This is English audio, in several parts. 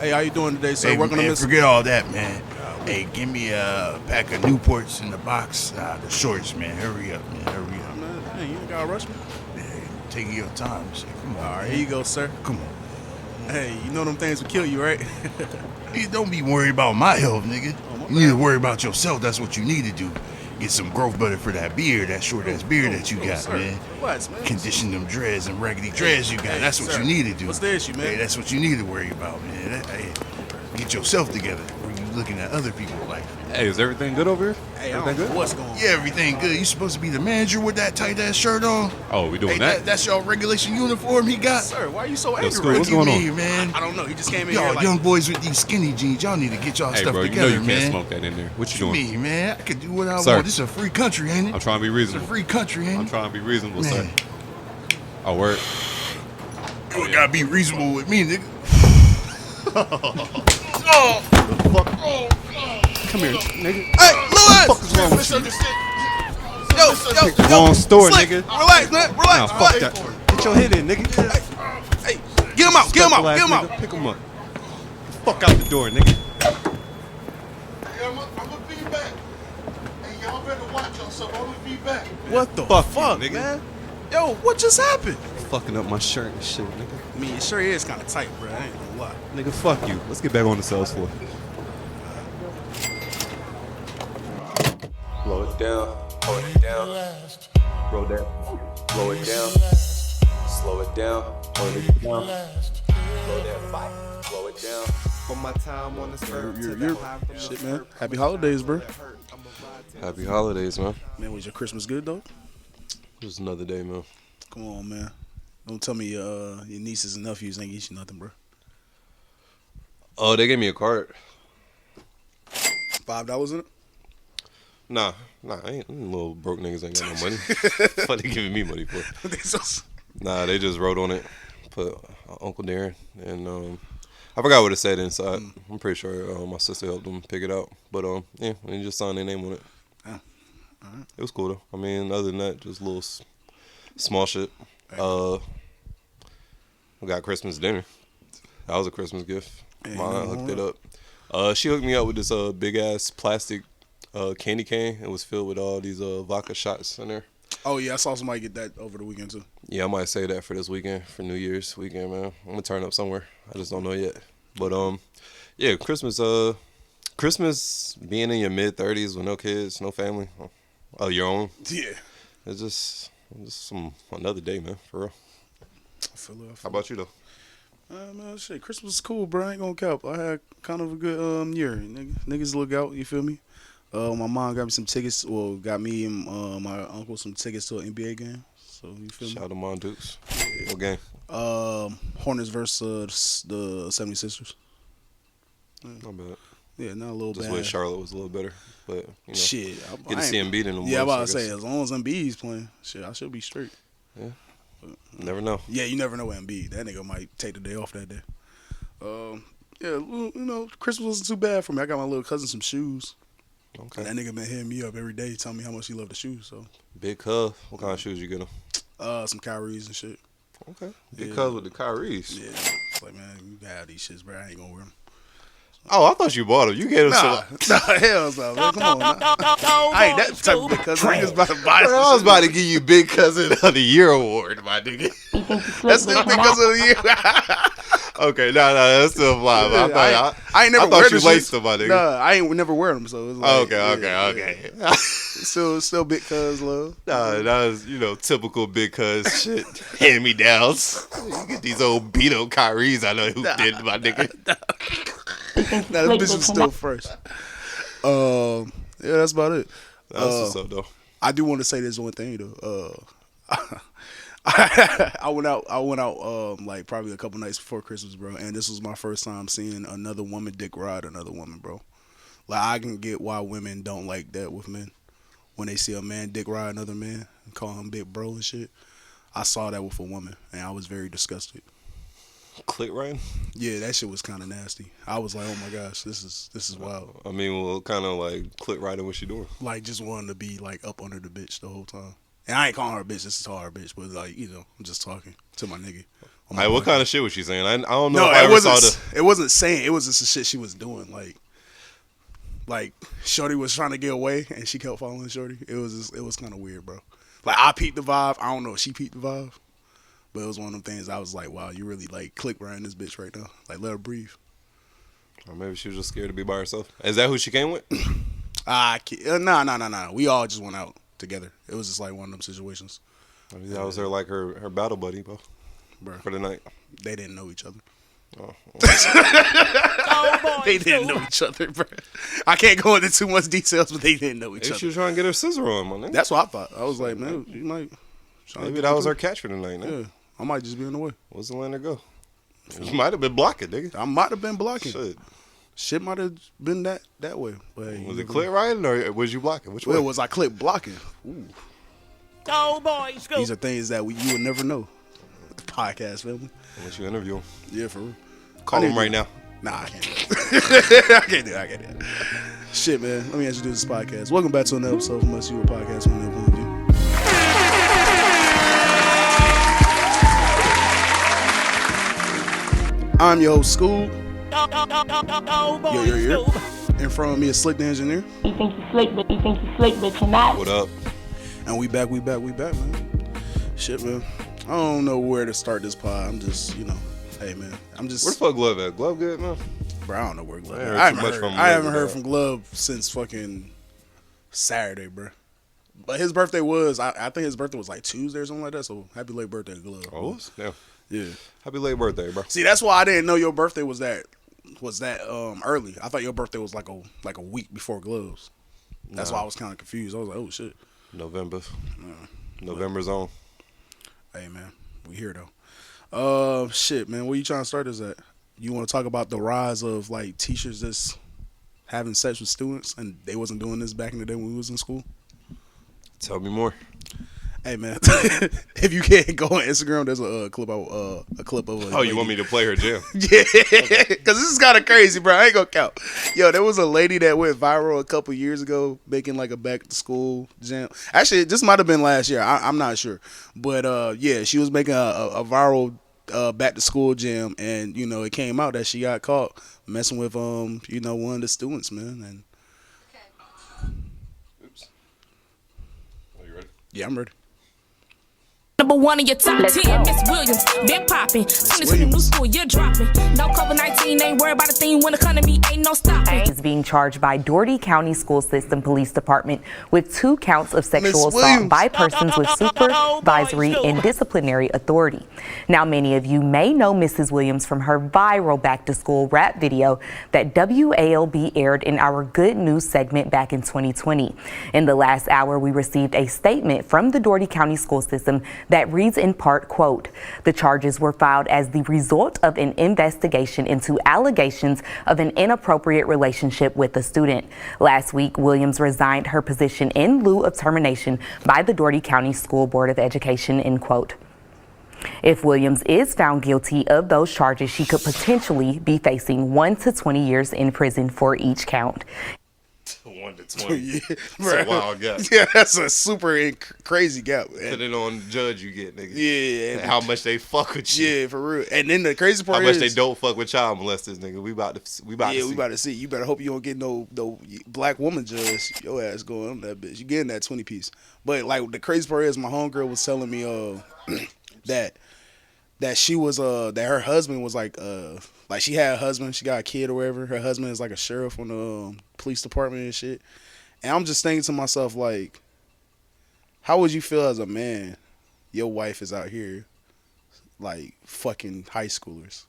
Hey, how you doing today, sir? Hey, Working on man, this. forget all that, man. Hey, give me a pack of Newports in the box. The shorts, man. Hurry up, man. Hurry up. Man, you ain't gotta rush me. Hey, taking your time. Shit. Come on, All right, man. here you go, sir. Come on. Hey, you know them things will kill you, right? Hey, don't be worried about my health, nigga. my You need to bad. worry about yourself. That's what you need to do. Get some growth butter for that beard, that short ass beard that you got, sir. man. Relax, man. Condition them dreads and raggedy dreads you got. Hey, That's what sir. you need to do. What's the issue, man? Hey, that's what you need to worry about, man. Hey, get yourself together when you looking at other people's life. Hey, is everything good over here? Hey, I Everything don't know good? what's going on. Yeah, everything good. You supposed to be the manager with that tight ass shirt on. Oh, we doing Hey, that? that's your regulation uniform he got. Sir, why are you so angry? Screw, right what's now? going on? Me, man. I don't know. He just came in Y'all here like, young boys with these skinny jeans, y'all need to get y'all Hey, stuff bro, you know together, you man. can't smoke that in there. What you What you doing? mean, man? I can do what I Sir. want. This is a free country, ain't it? I'm trying to be It's a reasonable. free country, ain't I'm it? trying to be reasonable, Man. sir. Oh, word. You gotta be reasonable with me, nigga. Come here, nigga. hey, Louis! What is wrong with you? Yo, Wrong store, Slick, nigga. Relax, man. Nah, Relax. fuck that. Get your head in, nigga. Hey, get him out. Get him out. Get him out. Nigga. Pick him up. Fuck out the door, nigga. I'm gonna be back. Hey, y'all better watch yourself. I'm gonna be back. What the Fuck you, fuck, nigga. man? Yo, what just happened? Fucking up my shirt and shit, nigga. I mean, it sure is kind of tight, bro. I ain't gonna lie. Nigga, fuck you. Let's get back on the sales floor. Blow it down, hold it down, roll that, blow it down, slow it down, hold it down, blow that fight, blow it down. From my time on this earth to the high from the Shit, man. surf, Happy holidays, bro. Happy holidays, man. Man, was your Christmas good, though? Just another day, man. Come on, man. Don't tell me your nieces and nephews ain't get you nothing, bro. Oh, they gave me a card. $5 in it? Nah, I ain't them little broke niggas ain't got no money. What they giving me money for? Nah, they just wrote on it, put Uncle Darren, and I forgot what it said inside. I'm pretty sure my sister helped them pick it out, but yeah, they just signed their name on it. Oh, alright. It was cool though. I mean, other than that, just little small shit. We got Christmas dinner. That was a Christmas gift. Ain't My aunt nothing hooked wrong it up. She hooked me up with this big ass plastic candy cane. It was filled with all these vodka shots in there. Oh, yeah, I saw somebody get that over the weekend, too. Yeah, I might say that for this weekend, for New Year's weekend, man. I'm gonna turn up somewhere. I just don't know yet. But yeah, Christmas being in your mid-30s with no kids, no family, your own. Yeah. It's just another day, man. For real. I feel it. How about you though? Man, shit, Christmas is cool, bro. I ain't gonna cap. I had kind of a good year. Niggas look out, you feel me? My mom got me some tickets, well, got me and my uncle some tickets to an NBA game. So, you feel me? Shout out to Mon Dukes. What game? Hornets versus the 76ers. Not bad. Yeah, not a little Just bad. wish Charlotte was a little better, but you know, Shit. get to see him beat in the Yeah, I'm about to so I say, guess. as long as Embiid's playing, shit, I should be straight. Never know. Yeah, you never know with Embiid. That nigga might take the day off that day. Yeah, you know, Christmas wasn't too bad for me. I got my little cousin some shoes. Okay. That nigga been hitting me up every day, telling me how much he loved the shoes. So, Big Cub. What kind of shoes you get him? some Kyries and shit. Okay. Big Yeah. Cubs with the Kyries. Yeah, it's like, man, you got these shits, bro. I ain't gonna wear them. Oh, I thought you bought them. You gave them Nah, some. hell no, man. Come on, nah. I ain't that type of big cousin. I just about to buy some I was shit. about to give you Big Cousin of the Year award, my nigga. That's still big cousin of the year. Okay, no, that's still fly. But I ain't never I wear thought the you laced shits. them, my nigga. Nah, I ain't never wear them. So it's like, Okay. Still big cuz love. Nah, that was, typical Big Cuz shit. Hand me downs. You get these old beat up Kyries I know who did, my nigga. Nah, this bitch was still fresh. Yeah, that's about it. That's what's up, though. I do want to say this one thing though. I went out like probably a couple nights before Christmas, bro, and this was my first time seeing another woman dick ride another woman, bro. Like, I can get why women don't like that with men. When they see a man dick ride another man and call him big bro and shit. I saw that with a woman and I was very disgusted. Click right? Yeah, that shit was kind of nasty. I was like, oh my gosh, this is wild. I mean, well, kind of like click right in what she doing. Like, just wanting to be like up under the bitch the whole time. And I ain't calling her a bitch. This is her bitch, but like I'm just talking to my nigga. Like, what kind of shit was she saying? I don't know No, if I it ever wasn't. saw the. It wasn't saying. It was just the shit she was doing. Like Shorty was trying to get away, and she kept following Shorty. It was kind of weird, bro. Like I peeped the vibe. I don't know if she peeped the vibe, but it was one of them things. I was like, wow, you really like click around this bitch right now. Like let her breathe. Or maybe she was just scared to be by herself. Is that who she came with? No. We all just went out together. It was just like one of them situations. Maybe that was her battle buddy, bro, for the night. They didn't know each other. Oh. They didn't know each other, bro. I can't go into too much details, but they didn't know each Maybe other. she was trying to get her scissor on, my nigga. That's what I thought. I was like, man, you might. Maybe that was her catch for the night, man. Yeah, I might just be in the way. Wasn't letting her go. She might have been blocking, nigga. I might have been blocking. Shit. Might have been that way. But hey, Was it click riding or was you blocking? Which way? Well, was I click blocking? Ooh. Go boys, go. These are things that you would never know. Podcast family. Unless you interview him. Yeah, for real. Call him right now. Nah, I can't do that. I can't do that. Shit, man. Let me introduce this podcast. Welcome back to another episode from Us You, a podcast from another point of view. I'm your host, School. Yo. In front of me is Slick the Engineer. You think you slick, but you're not. What up? And we back, man. Shit, man. I don't know where to start this pod. I'm just, hey, man. Where the fuck Glove at? Glove good, man? Bro, I don't know where Glove is. I haven't heard from Glove since fucking Saturday, bro. But his birthday was, I think his birthday was like Tuesday or something like that. So happy late birthday, Glove. Oh, yeah. Yeah. Happy late birthday, bro. See, that's why I didn't know your birthday was that early. I thought your birthday was like a week before Gloves. That's why I was kind of confused. I was like, oh shit. November's on. Hey man, we here though. Shit, man, where you trying to start this at? You want to talk about the rise of like teachers that's having sex with students, and they wasn't doing this back in the day when we was in school? Tell me more. Hey man, if you can't go on Instagram, there's a clip of a Oh, you want me to play her jam? Yeah, because this is kind of crazy, bro. I ain't gonna count. Yo, there was a lady that went viral a couple years ago making like a back to school jam. Actually, this might have been last year. I'm not sure, but yeah, she was making a viral back to school jam, and it came out that she got caught messing with one of the students, man. And Oops. Are you ready? yeah, I'm ready. Number one in your top 10, Miss Williams, been popping. Soon as the new school, you're dropping. No COVID-19, ain't worried about a thing when the economy ain't no stopping. Is being charged by Doherty County School System Police Department with 2 counts of sexual assault by persons with supervisory and disciplinary authority. Now, many of you may know Mrs. Williams from her viral back-to-school rap video that WALB aired in our Good News segment back in 2020. In the last hour, we received a statement from the Doherty County School System that reads in part, quote, "The charges were filed as the result of an investigation into allegations of an inappropriate relationship with a student. Last week, Williams resigned her position in lieu of termination by the Doherty County School Board of Education," end quote. If Williams is found guilty of those charges, she could potentially be facing 1 to 20 years in prison for each count. 1 to 20. Yeah, That's a wild gap. Yeah, that's a super crazy gap. Depending on the judge you get, nigga. Yeah, And how much they fuck with you. Yeah, for real. And then the crazy part How much is they don't fuck with child molesters, nigga. We about to see. we about to see. You better hope you don't get no black woman judge. Your ass going on that bitch. You getting that 20 piece. But like the crazy part is, my homegirl was telling me that she was that her husband was like she had a husband, she got a kid or whatever. Her husband is like a sheriff on the police department and shit. And I'm just thinking to myself, like, how would you feel as a man? Your wife is out here like fucking high schoolers.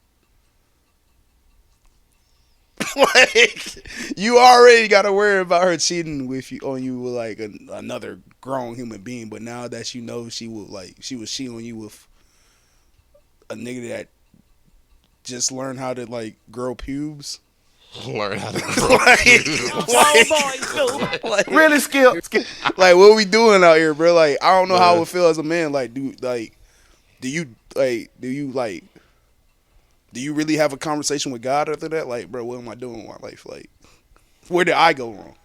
Like, you already got to worry about her cheating on you with like another grown human being, but now that she was cheating on you with a nigga that just learned how to like grow pubes. Learn how to grow. like really skill. Like, what we doing out here, bro? Like, I don't know how I would feel as a man. Like, do you really have a conversation with God after that? Like, bro, what am I doing with my life? Like, where did I go wrong?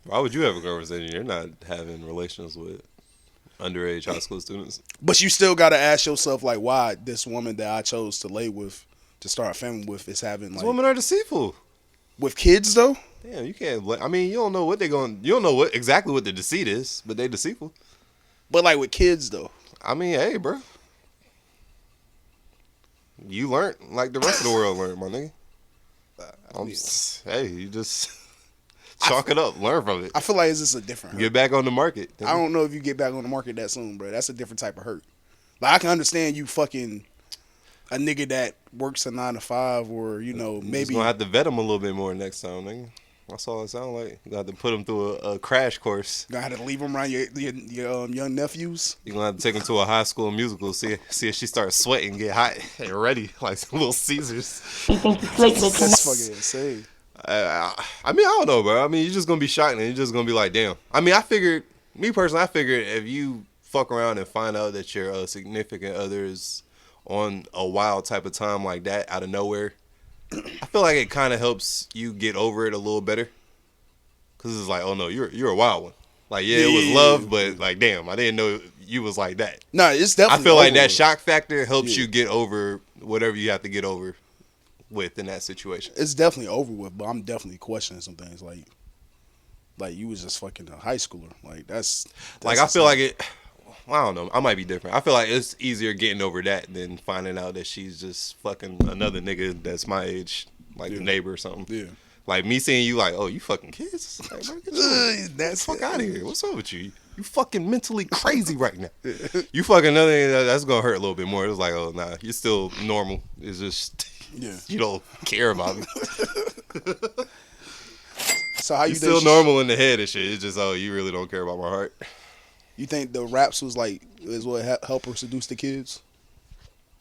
Why would you have a conversation? You're not having relations with underage high school students. But you still got to ask yourself, like, why this woman that I chose to lay with, to start a family with, is having, like... Women are deceitful. With kids, though? Damn, you can't... I mean, you don't know what they're going... You don't know exactly what the deceit is, but they deceitful. But, like, with kids, though? I mean, hey, bro. You learned like the rest of the world learned, my nigga. Hey, you just chalk it up, learn from it. I feel like it's just a different hurt. Get back on the market. I don't know if you get back on the market that soon, bro. That's a different type of hurt. Like, I can understand you fucking a nigga that works a 9 to 5, or maybe you're gonna have to vet him a little bit more next time, nigga. That's all it sounds like. You gonna have to put him through a crash course. You gonna have to leave him around your young nephews. You gonna have to take him to a high school musical, see if she starts sweating, get hot and ready like some Little Caesars. You think you slick, but you're That's not. fucking insane. I mean, I don't know, bro. I mean, you're just gonna be shocked and you're just gonna be like, damn. I mean, I figured if you fuck around and find out that your significant other is on a wild type of time like that out of nowhere, I feel like it kind of helps you get over it a little better. Cause it's like, oh no, you're a wild one. Like, yeah, it was love, but like, damn, I didn't know you was like that. No, it's definitely. I feel like that with. shock factor helps you get over whatever you have to get over with in that situation. It's definitely over with, but I'm definitely questioning some things. Like you was just fucking a high schooler. Like that's like I feel like it. I don't know. I might be different. I feel like it's easier getting over that than finding out that she's just fucking another nigga that's my age, like a neighbor or something. Yeah. Like me seeing you like, oh, you fucking kids? Like, bro, get the fuck out of here. What's up with you? You fucking mentally crazy right now. You fucking another nigga, that's gonna hurt a little bit more. It's like, oh, nah, you're still normal. It's just you don't care about me. So how you think still normal in the head and shit. It's just, oh, you really don't care about my heart. You think the raps is what helped her seduce the kids?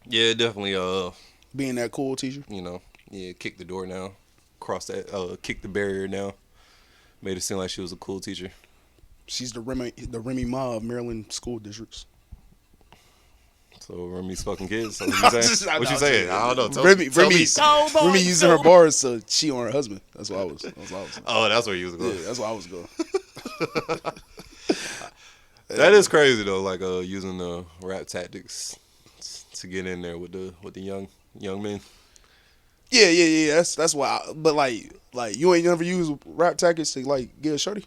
Yeah, definitely. Being that cool teacher. Kick the door down, kick the barrier down. Made it seem like she was a cool teacher. She's the Remy Ma of Maryland school districts. So Remy's fucking kids. So what you saying? What you saying? I don't know. Remy using her bars to cheat on her husband. That's what I was. Oh, that's where you was going. Yeah, that's what I was going. That is crazy though. Like using the rap tactics to get in there with the young men. Yeah. That's why. But like you ain't never used rap tactics to like get a shorty.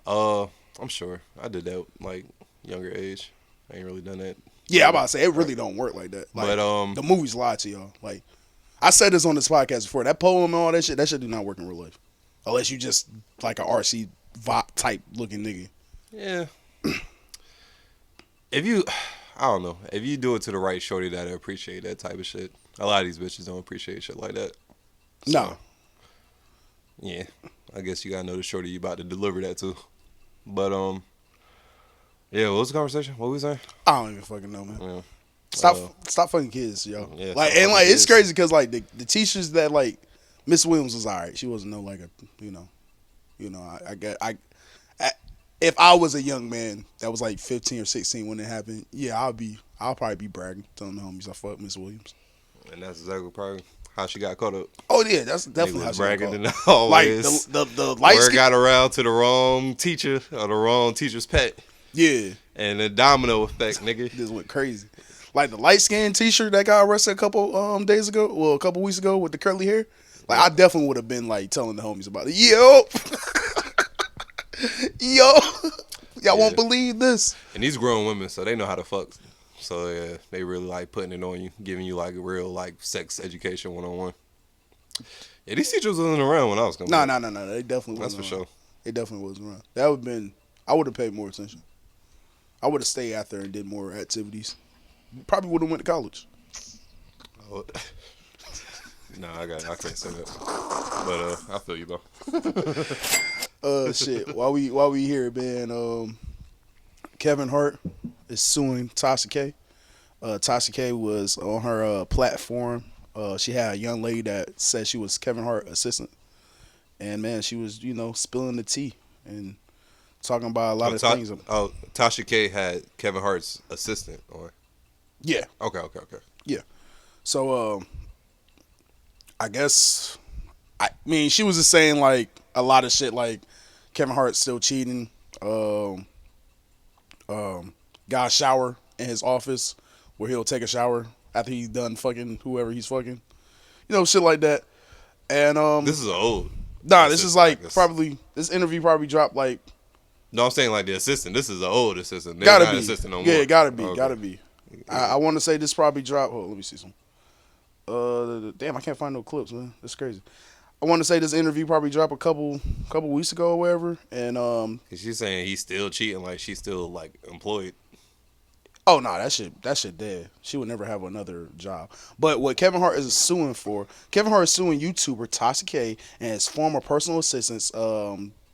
I'm sure I did that like younger age. I ain't really done that. Yeah, I'm about to say it really don't work like that. Like, but the movies lie to y'all. Like I said this on this podcast before. That poem and all that shit do not work in real life, unless you just like a RC type looking nigga. Yeah. I don't know. If you do it to the right shorty that'll appreciate that type of shit. A lot of these bitches don't appreciate shit like that. So, no. Yeah. I guess you gotta know the shorty you about to deliver that to. But yeah, what was the conversation? What was we saying? I don't even fucking know, man. Yeah. Stop fucking kids, yo. Yeah, it's crazy because like the teachers that like Miss Williams was alright. She wasn't no like a if I was a young man that was like 15 or 16 when it happened, yeah, I'll probably be bragging, telling the homies I fucked Miss Williams. And that's exactly probably how she got caught up. Oh yeah, that's definitely how she bragging got and always. Like the light word got around to the wrong teacher or the wrong teacher's pet. Yeah. And the domino effect, nigga. This went crazy. Like the light skinned teacher that got arrested a couple a couple weeks ago with the curly hair. Like I definitely would have been like telling the homies about it. Y'all won't believe this. And these grown women, so they know how to fuck. So yeah, they really like putting it on you, giving you like a real like sex education 101. Yeah, these teachers wasn't around when I was coming. No. They definitely wasn't. That's for around. sure. They definitely wasn't around. That would have been. I would have paid more attention. I would have stayed out there and did more activities. Probably would have went to college. Oh. I can't say that. But I feel you, bro. Shit. While we here, man, Kevin Hart is suing Tasha K. Tasha K was on her platform. She had a young lady that said she was Kevin Hart assistant, and man, she was spilling the tea and talking about a lot of things. Oh, Tasha K had Kevin Hart's assistant, or yeah. Okay. Yeah. So I guess she was just saying like a lot of shit like Kevin Hart's still cheating. got a shower in his office where he'll take a shower after he's done fucking whoever he's fucking. You know, shit like that. And This is old. nah, this is like probably this interview probably dropped like. No, I'm saying like the assistant. This is an old assistant. They're Gotta not be. assistant no more. Yeah, gotta be. Okay. Gotta be. I want to say this probably dropped. Hold on, let me see some. Damn, I can't find no clips, man. That's crazy. I want to say this interview probably dropped a couple weeks ago or whatever. And She's saying he's still cheating, like she's still like employed. oh no, that shit dead. She would never have another job. But what Kevin Hart is suing for? Kevin Hart is suing YouTuber Tasha K and his former personal assistants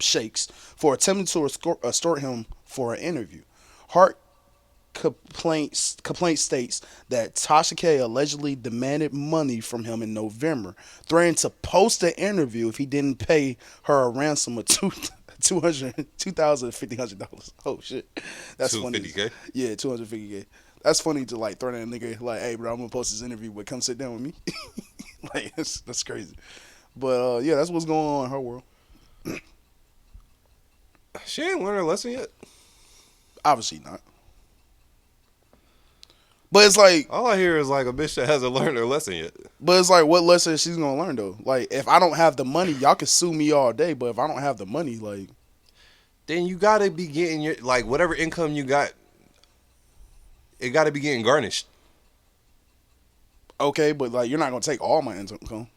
Shakes for attempting to extort him for an interview. Hart complaint states that Tasha K allegedly demanded money from him in November, threatening to post the interview if he didn't pay her a ransom of $2,050. Oh shit, that's funny. $250K? Yeah, $250K. That's funny to like threaten a nigga like, hey bro, I'm gonna post this interview, but come sit down with me. Like that's crazy. But yeah, that's what's going on in her world. She ain't learned her lesson yet. Obviously not. But it's like, All I hear is like a bitch that hasn't learned her lesson yet. but it's like, what lesson she's gonna learn though? Like, if I don't have the money, y'all can sue me all day. But if I don't have the money, like, Then you gotta be getting your like whatever income you got. It gotta be getting garnished. okay, but like, you're not gonna take all my income.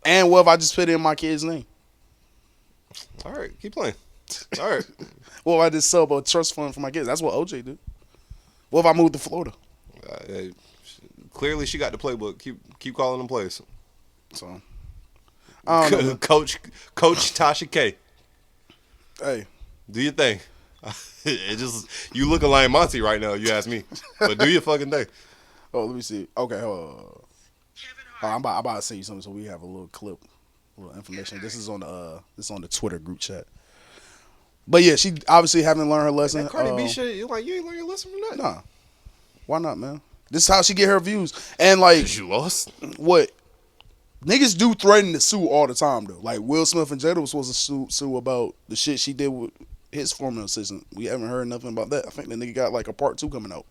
And what if I just put in my kid's name? All right, keep playing. All right. What if I just sub a trust fund for my kids? That's what OJ did. What if I moved to Florida? Clearly, she got the playbook. Keep calling them plays. So, I don't know. Coach Tasha K. Hey, Do your thing. It just you look like Monty right now. You ask me, but do your fucking thing. oh, let me see. Okay, hold on. I'm about to say you something, so we have a little clip, a little information. This is on the Twitter group chat. But yeah, she obviously haven't learned her lesson. That Cardi B shit, you ain't learn your lesson from that. Nah, why not, man? This is how she get her views. And like, Cause you lost. what niggas do threaten to sue all the time though. Like Will Smith and Jada was supposed to sue about the shit she did with his former assistant. We haven't heard nothing about that. I think the nigga got like a part 2 coming out.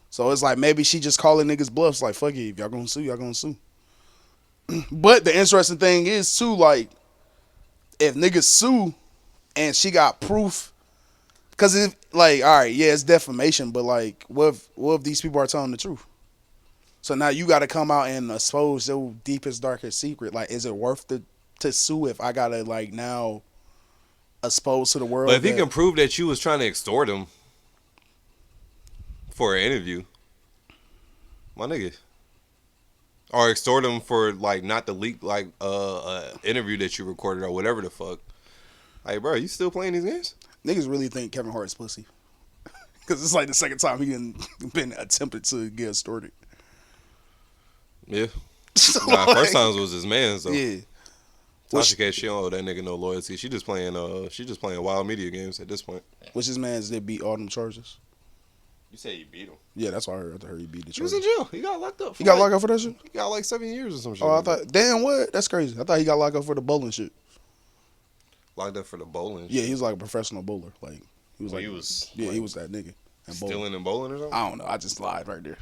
So it's like maybe she just calling niggas bluffs. Like fuck it, if y'all gonna sue, y'all gonna sue. But the interesting thing is too, like, if niggas sue and she got proof, because if like, all right, yeah, it's defamation, but like, what if these people are telling the truth? So now you got to come out and expose your deepest, darkest secret. Like, is it worth to sue if I gotta like now expose to the world? But if he can prove that you was trying to extort him for an interview, my nigga, or extort him for like not to leak like interview that you recorded or whatever the fuck. Like, bro, you still playing these games? Niggas really think Kevin Hart is pussy. Because it's like the second time he been attempted to get extorted. Yeah. So, Nah, like, first times was his man, so. Yeah. Tasha K, she don't owe that nigga no loyalty. She just playing wild media games at this point. Which his man's did beat all them charges. You say you beat him? Yeah, that's why I heard he beat the He was charges. in jail. He got locked up. He got locked up for that shit? He got like 7 years or some shit. Oh, I thought, damn, what? That's crazy. I thought he got locked up for the bowling shit. Locked up for the bowling. Yeah, he was like a professional bowler. Like, he was Well, like, he was, yeah, like, he was that nigga. And bowling. stealing and bowling or something? I don't know. I just lied right there.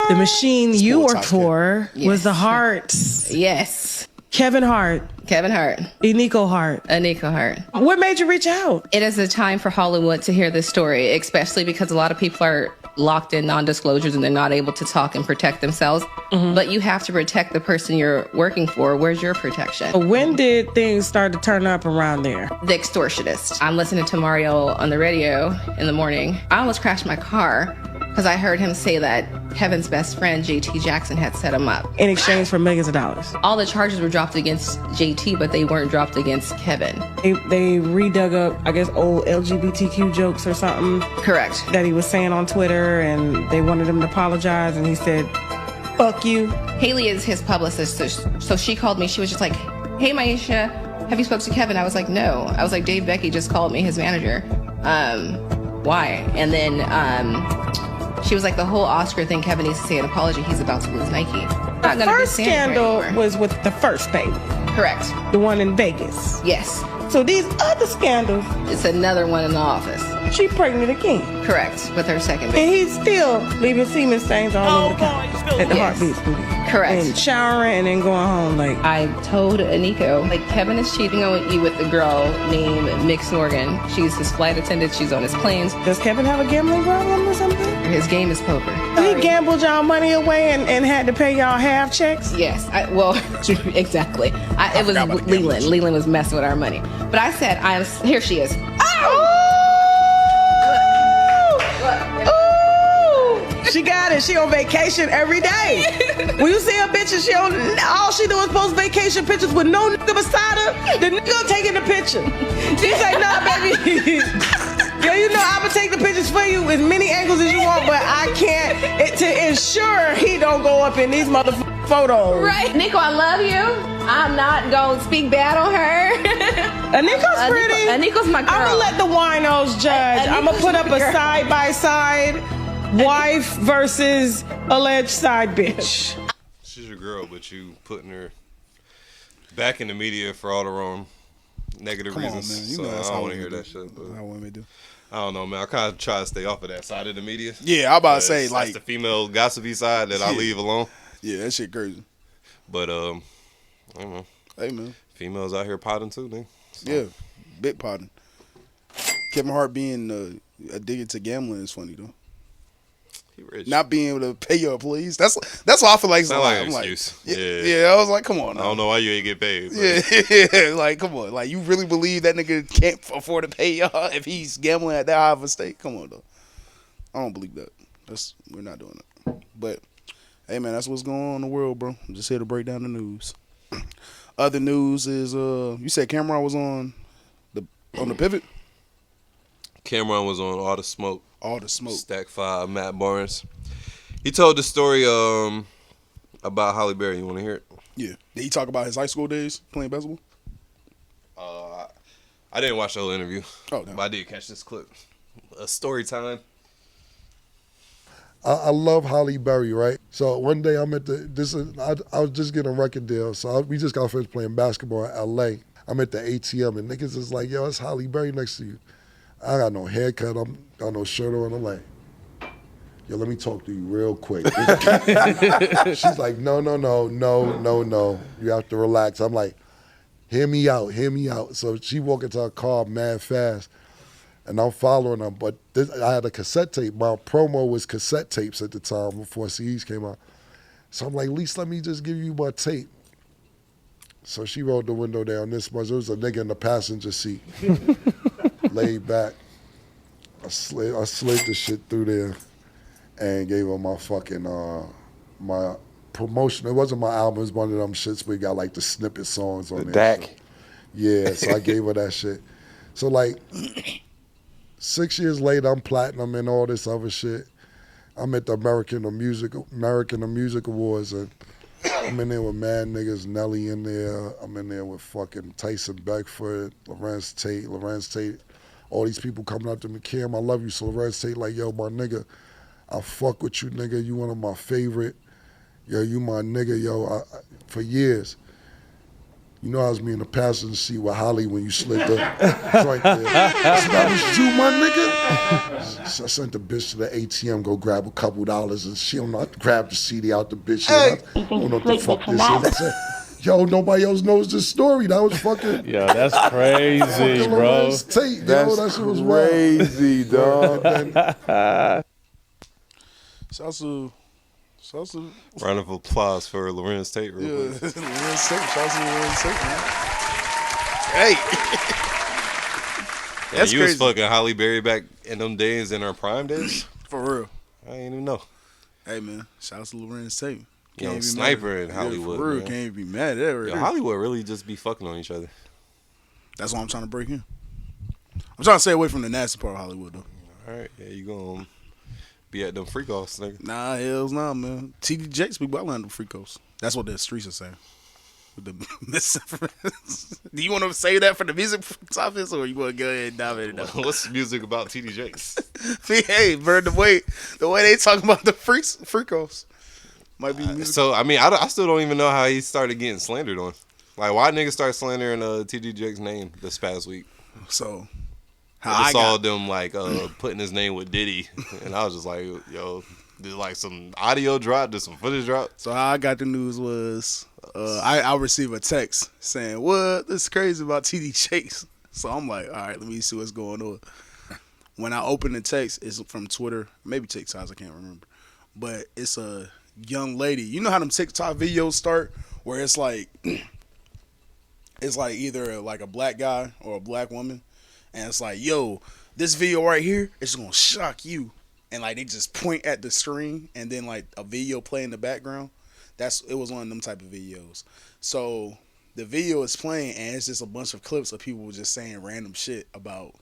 The machine you Spoiled worked Tasha. for was Yes. the Hearts. Yes. Kevin Hart, Kevin Hart, Nico Hart. Anika Hart. What made you reach out? It is a time for Hollywood to hear this story, especially because a lot of people are locked in non-disclosures and they're not able to talk and protect themselves. But you have to protect the person you're working for. Where's your protection? When did things start to turn up around there? The extortionist. I'm listening to Mario on the radio in the morning. I almost crashed my car because I heard him say that Kevin's best friend, JT Jackson, had set him up. In exchange for millions of dollars. All the charges were dropped against JT, but they weren't dropped against Kevin. They redug up, I guess, old LGBTQ jokes or something Correct. that he was saying on Twitter, and they wanted him to apologize, and he said, fuck you. Haley is his publicist, so she called me. She was just like, hey, Maisha, have you spoke to Kevin? I was like, no. I was like, Dave Becky just called me, his manager. Why? And then she was like, the whole Oscar thing, Kevin needs to say an apology. He's about to lose Nike. The first scandal was with the first baby, Correct. the one in Vegas. Yes. So these other scandals, It's another one in the office. she pregnant again. Correct, with her second And baby. he's still leaving semen stains all over the couch at the Yes. heartbeat studio. Correct. And showering and then going home like. I told Nico, like, Kevin is cheating on you with a girl named Mix Morgan. She's his flight attendant. She's on his planes. Does Kevin have a gambling problem or something? His game is poker. He gambled y'all money away and had to pay y'all half checks? Yes, well, exactly. It was Leland. Leland was messing with our money. But I said, here she is. She got it. She on vacation every day. When you see a bitch and all she do is post vacation pictures with no nigga beside her, the nigga taking the picture. She's like, nah, baby. Yo, you know I'm gonna take the pictures for you as many angles as you want, but I can't to ensure he don't go up in these motherfucking photos. Right. Nico, I love you. I'm not gonna speak bad on her. Nico's pretty. Nico's my girl. I'm gonna let the winos judge. I'm gonna put up a side-by-side wife versus alleged side bitch. She's your girl, but you putting her back in the media for all the wrong negative reasons. Man. You so know that's I how don't want to women hear do. that shit. But How women do. I don't know, man. I kind of try to stay off of that side of the media. Yeah, I'm about to say, That's like, the female gossipy side that I leave alone. Yeah, that shit crazy. But I don't know. Hey, man. Females out here potting too, man. So. Yeah, big potting. Kevin Hart being addicted to gambling is funny though. He rich. Not being able to pay your employees. That's what I feel like. Sound like an I'm excuse. Yeah, I was like, come on. Now. I don't know why you ain't get paid. But. Yeah, like come on. Like you really believe that nigga can't afford to pay y'all if he's gambling at that high of a stake? Come on though. I don't believe that. We're not doing that. But hey man, that's what's going on in the world, bro. I'm just here to break down the news. Other news is you said Cameron was on the pivot. Cameron was on All the Smoke. All the Smoke. Stack 5, Matt Barnes. He told the story about Halle Berry. You want to hear it? Yeah. Did he talk about his high school days playing basketball? I didn't watch the whole interview. Oh, no. But I did catch this clip. A story time. I love Halle Berry, right? So one day I'm at I was just getting a record deal. So we just got finished playing basketball in L.A. I'm at the ATM and niggas is like, yo, it's Halle Berry next to you. I got no haircut. I got no shirt on. I'm like, yo, let me talk to you real quick. She's like, no. You have to relax. I'm like, hear me out. So she walked into her car mad fast, and I'm following her. But I had a cassette tape. My promo was cassette tapes at the time before CDs came out. So I'm like, at least let me just give you my tape. So she rolled the window down this much. There was a nigga in the passenger seat. Laid back. I slid the shit through there and gave her my fucking my promotion. It wasn't my album, it was one of them shits where you got like the snippet songs on there. DAC. Yeah, so I gave her that shit. So like 6 years later, I'm platinum and all this other shit. I'm at the American Music Awards and I'm in there with mad niggas, Nelly in there. I'm in there with fucking Tyson Beckford, Lorenz Tate, all these people coming up to me, Cam, I love you. So Lorenz Tate like, yo, my nigga, I fuck with you, nigga. You one of my favorite. Yo, you my nigga, yo. For years. You know I was me in the passenger seat with Holly when you slid the joint there. I said, that was you, my nigga? So I sent the bitch to the ATM, go grab a couple dollars, and she don't know how to grab the CD out the bitch. Hey. I don't know what the fuck this is. I said, yo, nobody else knows this story. That was fucking... Yo, that's crazy, bro. Tate, that's yo, that shit was wild. crazy, dog. Salsa. Round of applause for Lorenz Tate. Real quick. Lorenz Tate. Shout out to Lorenz Tate, man. Hey. Yeah, That's you crazy. was fucking Halle Berry back in them days, in her prime days? For real. I didn't even know. Hey, man. Shout out to Lorenz Tate. Young Can't be sniper mad. in Hollywood. Yeah, for real. Man. Can't be mad at that. Right Yo, there. Hollywood really just be fucking on each other. That's why I'm trying to break in. I'm trying to stay away from the nasty part of Hollywood, though. All right, yeah, you gonna be at them freak offs, nigga. Nah, hells nah, man. TD Jakes be well under free coast. That's what the streets are saying. With the do you want to say that for the music office, or you want to go ahead and dive in it? What's the music about TD Jakes? Hey, bro, the way they talk about the free coast might be music. So I mean, I still don't even know how he started getting slandered on. Like, why niggas start slandering TD Jakes' name this past week? So I saw them like putting his name with Diddy, and I was just like, yo, did like some audio drop, did some footage drop? So how I got the news was I received a text saying, "What? This is crazy about TD Jakes." So I'm like, all right, let me see what's going on. When I open the text, it's from Twitter, maybe TikTok, I can't remember, but it's a young lady. You know how them TikTok videos start, where it's like either like a black guy or a black woman, and it's like, yo, this video right here is gonna shock you. And like they just point at the screen and then like a video play in the background. It was one of them type of videos. So the video is playing and it's just a bunch of clips of people just saying random shit about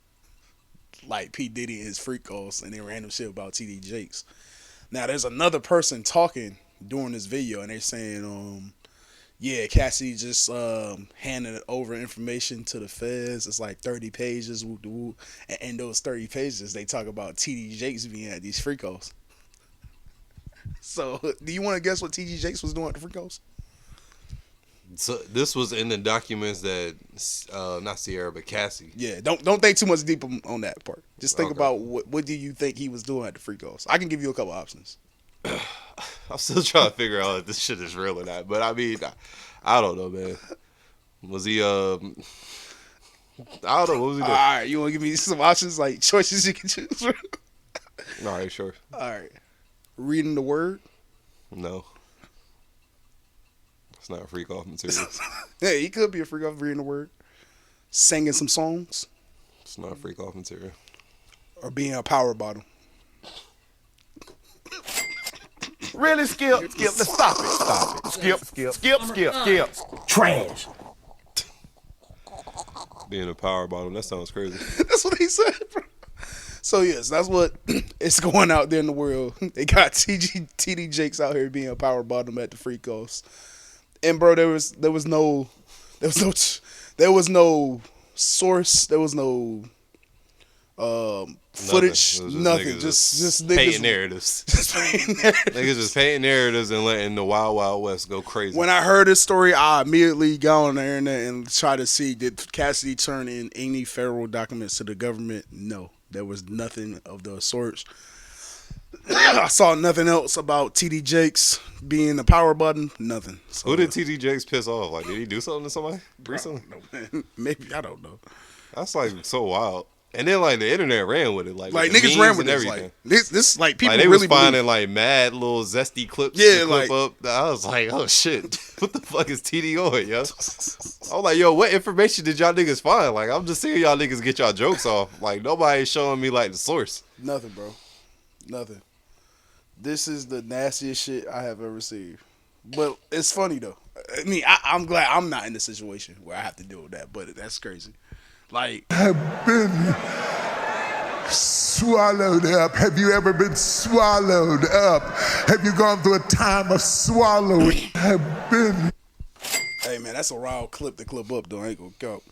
like P. Diddy and his freak calls, and then random shit about TD Jakes. Now there's another person talking during this video and they're saying, yeah, Cassidy just handed over information to the feds. It's like 30 pages. And in those 30 pages, they talk about TD Jakes being at these free calls. So, do you want to guess what TD Jakes was doing at the free calls? So this was in the documents that not Sierra but Cassie. Yeah, don't think too much deep on that part. Just think about what do you think he was doing at the free calls. I can give you a couple options. I'm still trying to figure out if this shit is real or not. But I mean, I don't know, man. Was he I don't know, what was he doing? All right, you want to give me some options, like choices you can choose from? All right, sure. All right. Reading the word? No. It's not freak off material. Hey, he could be a freak off reading the word. Singing some songs? It's not freak off material. Or being a power bottom? Really, Skip? Let's stop it. Skip. Trash. Being a power bottom, that sounds crazy. That's what he said, bro. So, yes, that's what it's going out there in the world. They got TD Jakes out here being a power bottom at the free calls. And, bro, there was no source. There was no footage, nothing. Just niggas painting narratives. Niggas just painting narratives and letting the Wild Wild West go crazy. When I heard this story, I immediately got on the internet and tried to see, did Cassidy turn in any federal documents to the government? No, there was nothing of the sorts. I saw nothing else about TD Jakes being a power button. Nothing. So, who did TD Jakes piss off? Like, did he do something to somebody recently? Maybe, I don't know. That's like so wild. And then like the internet ran with it, like niggas ran with everything. Like, this like people like, they really was finding like mad little zesty clips. Yeah, to clip up. I was like, oh shit, what the fuck is TD on, yo? I was like, yo, what information did y'all niggas find? Like, I'm just seeing y'all niggas get y'all jokes off. Like, nobody's showing me like the source. Nothing, bro. Nothing. This is the nastiest shit I have ever seen. But it's funny though. I mean, I'm glad I'm not in the situation where I have to deal with that. But that's crazy. Like, have been swallowed up. Have you ever been swallowed up? Have you gone through a time of swallowing? Have been. Hey man, that's a wild clip to clip up though. I ain't gonna count.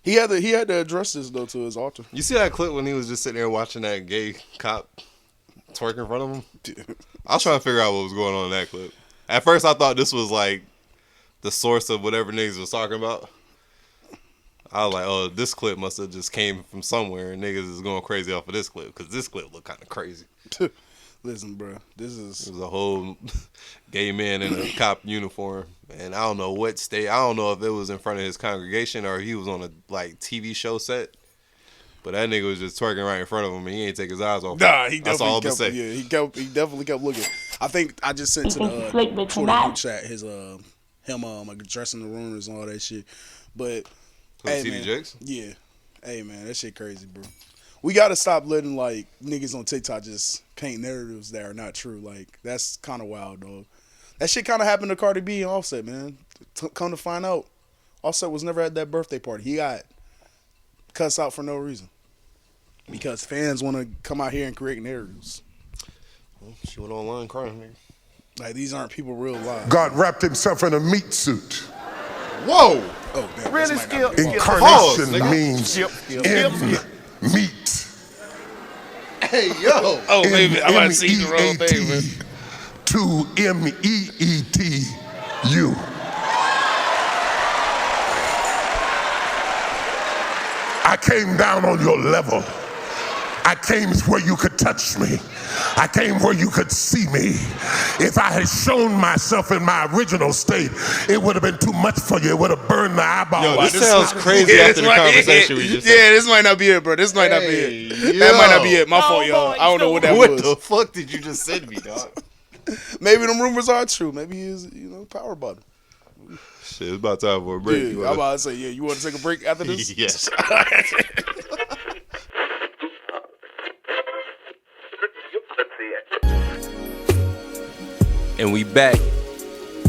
He had to address this though to his altar. You see that clip when he was just sitting there watching that gay cop twerk in front of him? Dude. I was trying to figure out what was going on in that clip. At first I thought this was like the source of whatever niggas was talking about. I was like, oh, this clip must have just came from somewhere and niggas is going crazy off of this clip because this clip looked kind of crazy. Listen, bro, this is a whole gay man in a cop uniform, and I don't know what state. I don't know if it was in front of his congregation or he was on a like TV show set. But that nigga was just twerking right in front of him, and he ain't take his eyes off. Nah, he That's all I'm definitely gonna say. Yeah, he definitely kept looking. I think I just sent to the Twitter group chat his him addressing the rumors and all that shit. But hey, TD man, Jakes? Yeah. Hey man, that shit crazy, bro. We gotta stop letting like niggas on TikTok just paint narratives that are not true. Like that's kind of wild, dog. That shit kind of happened to Cardi B and Offset, man. Come to find out, Offset was never at that birthday party. He got cussed out for no reason because fans want to come out here and create narratives. Well, she went online crying, nigga. Like these aren't people real lives. God wrapped himself in a meat suit. Whoa! Oh, damn, really, Skip? Incarnation means meat. Hey, yo! Oh, baby, I might have seen the wrong thing, man. To MEETU. I came down on your level. I came where you could touch me. I came where you could see me. If I had shown myself in my original state, it would have been too much for you. It would have burned my eyeball. Yo, this sounds crazy after the conversation we just had. Yeah, this might not be it, bro. This might not be it. That might not be it. My fault, y'all. I don't know what that was. What the fuck did you just send me, dog? Maybe them rumors are true. Maybe he is, power bottom. Shit, it's about time for a break. Yeah, I'm about to say, you want to take a break after this? Yes. And we back.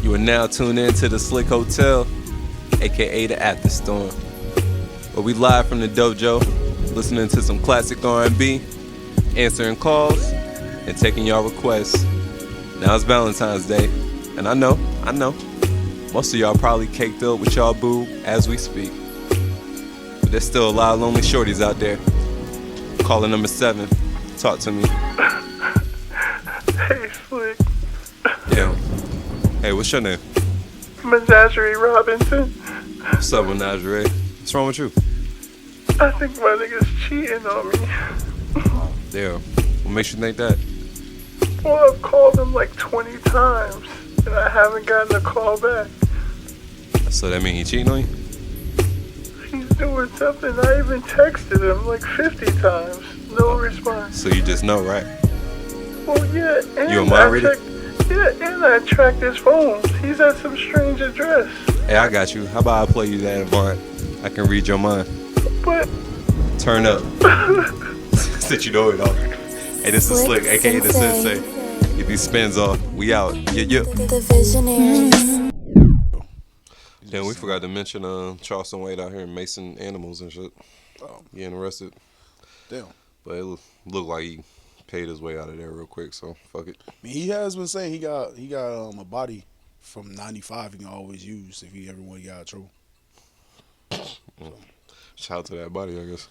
You are now tuned in to the Slick Hotel, aka the Afterstorm, where we live from the dojo, listening to some classic R&B, answering calls, and taking y'all requests. Now it's Valentine's Day, and I know, most of y'all probably caked up with y'all boo as we speak. But there's still a lot of lonely shorties out there. Caller number 7, talk to me. Hey, Slick. Yeah. Hey, what's your name? Menagerie Robinson. What's up, Menagerie? What's wrong with you? I think my nigga's cheating on me. Damn. What makes you think that? Well, I've called him like 20 times, and I haven't gotten a call back. So that mean he cheating on you? He's doing something. I even texted him like 50 times. No response. So you just know, right? Well, yeah, and You a moderator? and I tracked his phone. He's at some strange address. Hey, I got you. How about I play you that Avant? I can read your mind. But turn up. Since you know it all. Hey, this is Slick, aka the Sensei. Get these spins off. We out. Yeah. The visionaries. Then we forgot to mention Charleston Wade out here in Mason Animals and shit. Getting arrested. Damn. But it looked like he paid his way out of there real quick, so fuck it. I mean, he has been saying he got a body from 95 he can always use if he ever want to get out of trouble. Shout out to that body, I guess.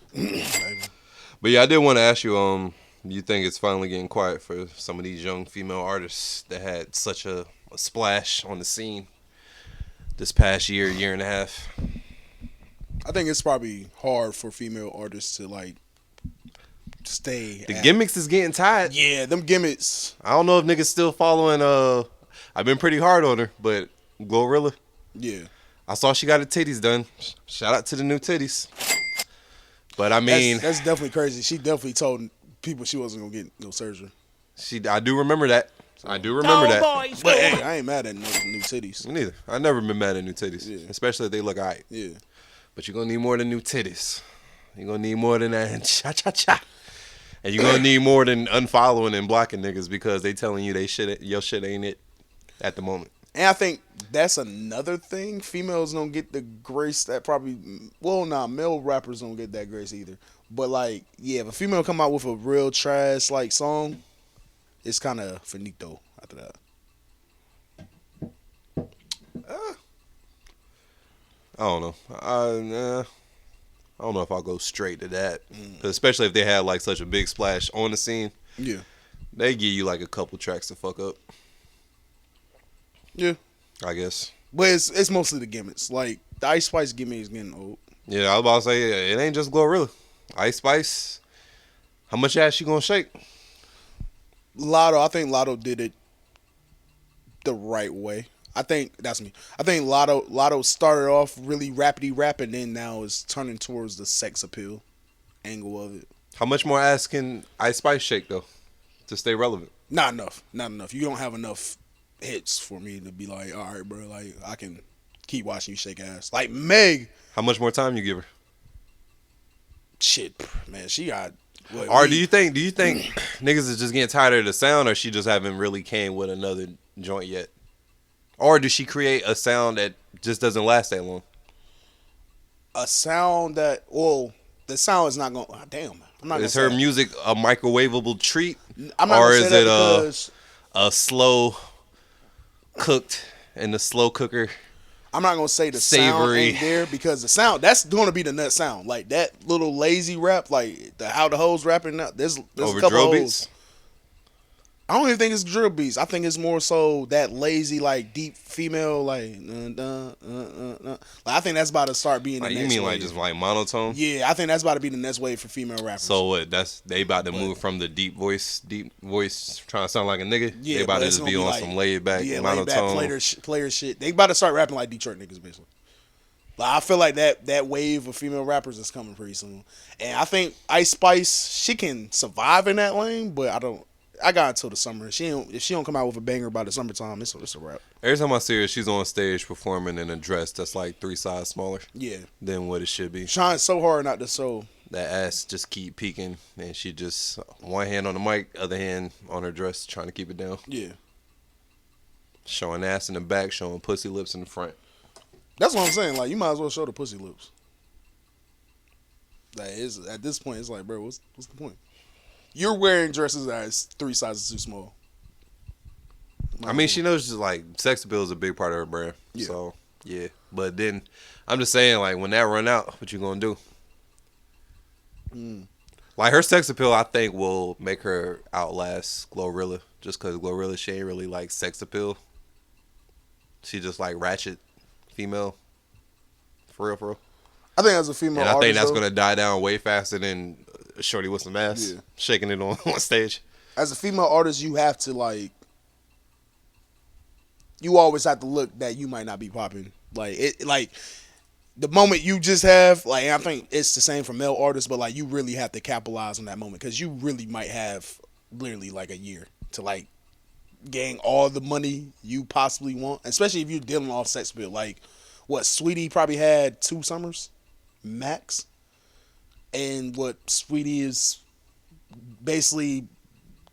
But yeah, I did want to ask you, you think it's finally getting quiet for some of these young female artists that had such a splash on the scene this past year and a half? I think it's probably hard for female artists to like stay. The gimmicks is getting tired. Yeah, them gimmicks. I don't know if niggas still following. I've been pretty hard on her, but Glorilla. Yeah. I saw she got her titties done. Shout out to the new titties. But I mean, that's definitely crazy. She definitely told people she wasn't gonna get no surgery. I do remember that. I do remember that. But hey, I ain't mad at no new titties. Me neither. I never been mad at new titties, especially if they look alright. Yeah. But you're gonna need more than new titties. You're gonna need more than that cha-cha-cha. And you're gonna need more than unfollowing and blocking niggas because they telling you your shit ain't it at the moment. And I think that's another thing. Females don't get the grace that probably, male rappers don't get that grace either. But like, yeah, if a female come out with a real trash like song, it's kind of finito after that. I don't know. I don't know if I'll go straight to that, especially if they had like such a big splash on the scene. Yeah, they give you like a couple tracks to fuck up. Yeah, I guess. But it's mostly the gimmicks. Like the Ice Spice gimmick is getting old. Yeah, I was about to say it ain't just Glorilla. Ice Spice. How much ass you gonna shake? Lotto, I think Lotto did it the right way. I think that's me. I think Lotto started off really rapidy rap and then now is turning towards the sex appeal angle of it. How much more ass can Ice Spice shake though to stay relevant? Not enough. You don't have enough hits for me to be like, all right, bro, like I can keep watching you shake ass. Like Meg. How much more time you give her? Shit, man, she got. Or do you think niggas is just getting tired of the sound, or she just haven't really came with another joint yet? Or does she create a sound that just doesn't last that long? A sound that, the sound is not going. Oh, damn, I'm not. Is her music a microwavable treat, I'm not or is it a slow cooked in the slow cooker? I'm not gonna say the savory sound ain't there because the sound that's going to be the nut sound. Like that little lazy rap, like how the hoes rapping now. There's over a couple drill of beats. I don't even think it's drill beats. I think it's more so that lazy, like deep female, like. Like I think that's about to start being the Like next you mean wave. like just like monotone? Yeah, I think that's about to be the next wave for female rappers. So what? That's they about to move from the deep voice, trying to sound like a nigga. Yeah, they about but to it's just gonna be on like, some laid back monotone. player shit. They about to start rapping like Detroit niggas, basically. Like I feel like that wave of female rappers is coming pretty soon, and I think Ice Spice she can survive in that lane, but I got until the summer. If she don't come out with a banger by the summertime, it's a wrap. Every time I see her, she's on stage performing in a dress that's like 3 sizes smaller. Yeah. Than what it should be. Trying so hard not to show. That ass just keep peeking, and she just one hand on the mic, other hand on her dress, trying to keep it down. Yeah. Showing ass in the back, showing pussy lips in the front. That's what I'm saying. Like you might as well show the pussy lips. Like at this point, it's like, bro, what's the point? You're wearing dresses that's 3 sizes too small. I mean, she knows just like sex appeal is a big part of her brand. Yeah. So yeah, but then I'm just saying, like when that run out, what you gonna do? Like her sex appeal, I think will make her outlast Glorilla, just because Glorilla she ain't really like sex appeal. She just like ratchet female, for real, for real. I think as a female, and I think artist, that's though, gonna die down way faster than a shorty with some ass shaking it on stage. As a female artist, you have to like. You always have to look that you might not be popping. Like it, like the moment you just have, like I think it's the same for male artists, but like you really have to capitalize on that moment because you really might have literally like a year to like gain all the money you possibly want, especially if you're dealing off sex appeal. Like what Sweetie probably had 2 summers max, and what Sweetie is basically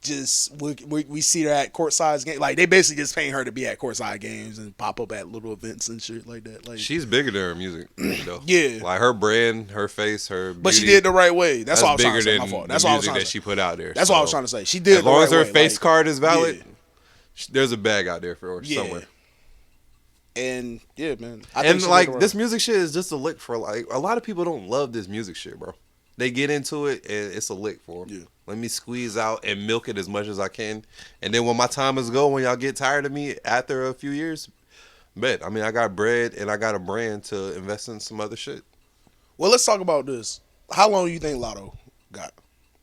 just we see her at courtside games. Like they basically just paying her to be at courtside games and pop up at little events and shit like that. Like She's bigger than her music, though. Yeah. Like her brand, her face, her beauty. But she did it the right way. That's all I was trying bigger to say. than My fault. the That's all I was music trying to that say. she put out there. That's all I was trying to say. She did it as the long right as her way. face Like, card is valid. yeah. There's a bag out there for her somewhere. And yeah, man. And like this music shit is just a lick for like a lot of people don't love this music shit, bro. They get into it and it's a lick for them. Yeah. Let me squeeze out and milk it as much as I can, and then when my time is go, when y'all get tired of me after a few years, bet. I mean, I got bread and I got a brand to invest in some other shit. Well, let's talk about this. How long do you think Lotto got?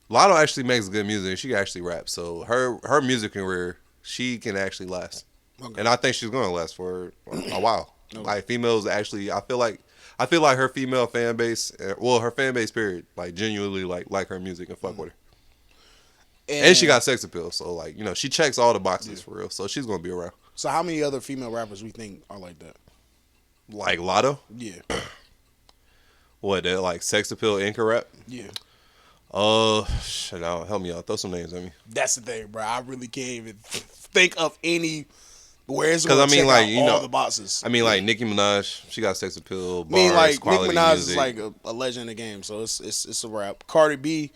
Lotto actually makes good music. She can actually rap, so her music career, she can actually last. Okay. And I think she's gonna last for a while. Okay. Like females, actually, I feel like her female fan base, well, her fan base period, like genuinely like her music and fuck with her. And she got sex appeal, so like she checks all the boxes for real. So she's gonna be around. So how many other female rappers we think are like that? Like Lotto? Yeah. What? That like sex appeal and can rap? Yeah. Shit, help me out. Throw some names at me. That's the thing, bro. I really can't even think of any. Where it's because going I mean, like all the boxes. I mean, like Nicki Minaj, she got sex appeal. Bars, I mean, like Nicki Minaj music. is like a legend in the game, so it's a rap. Cardi B.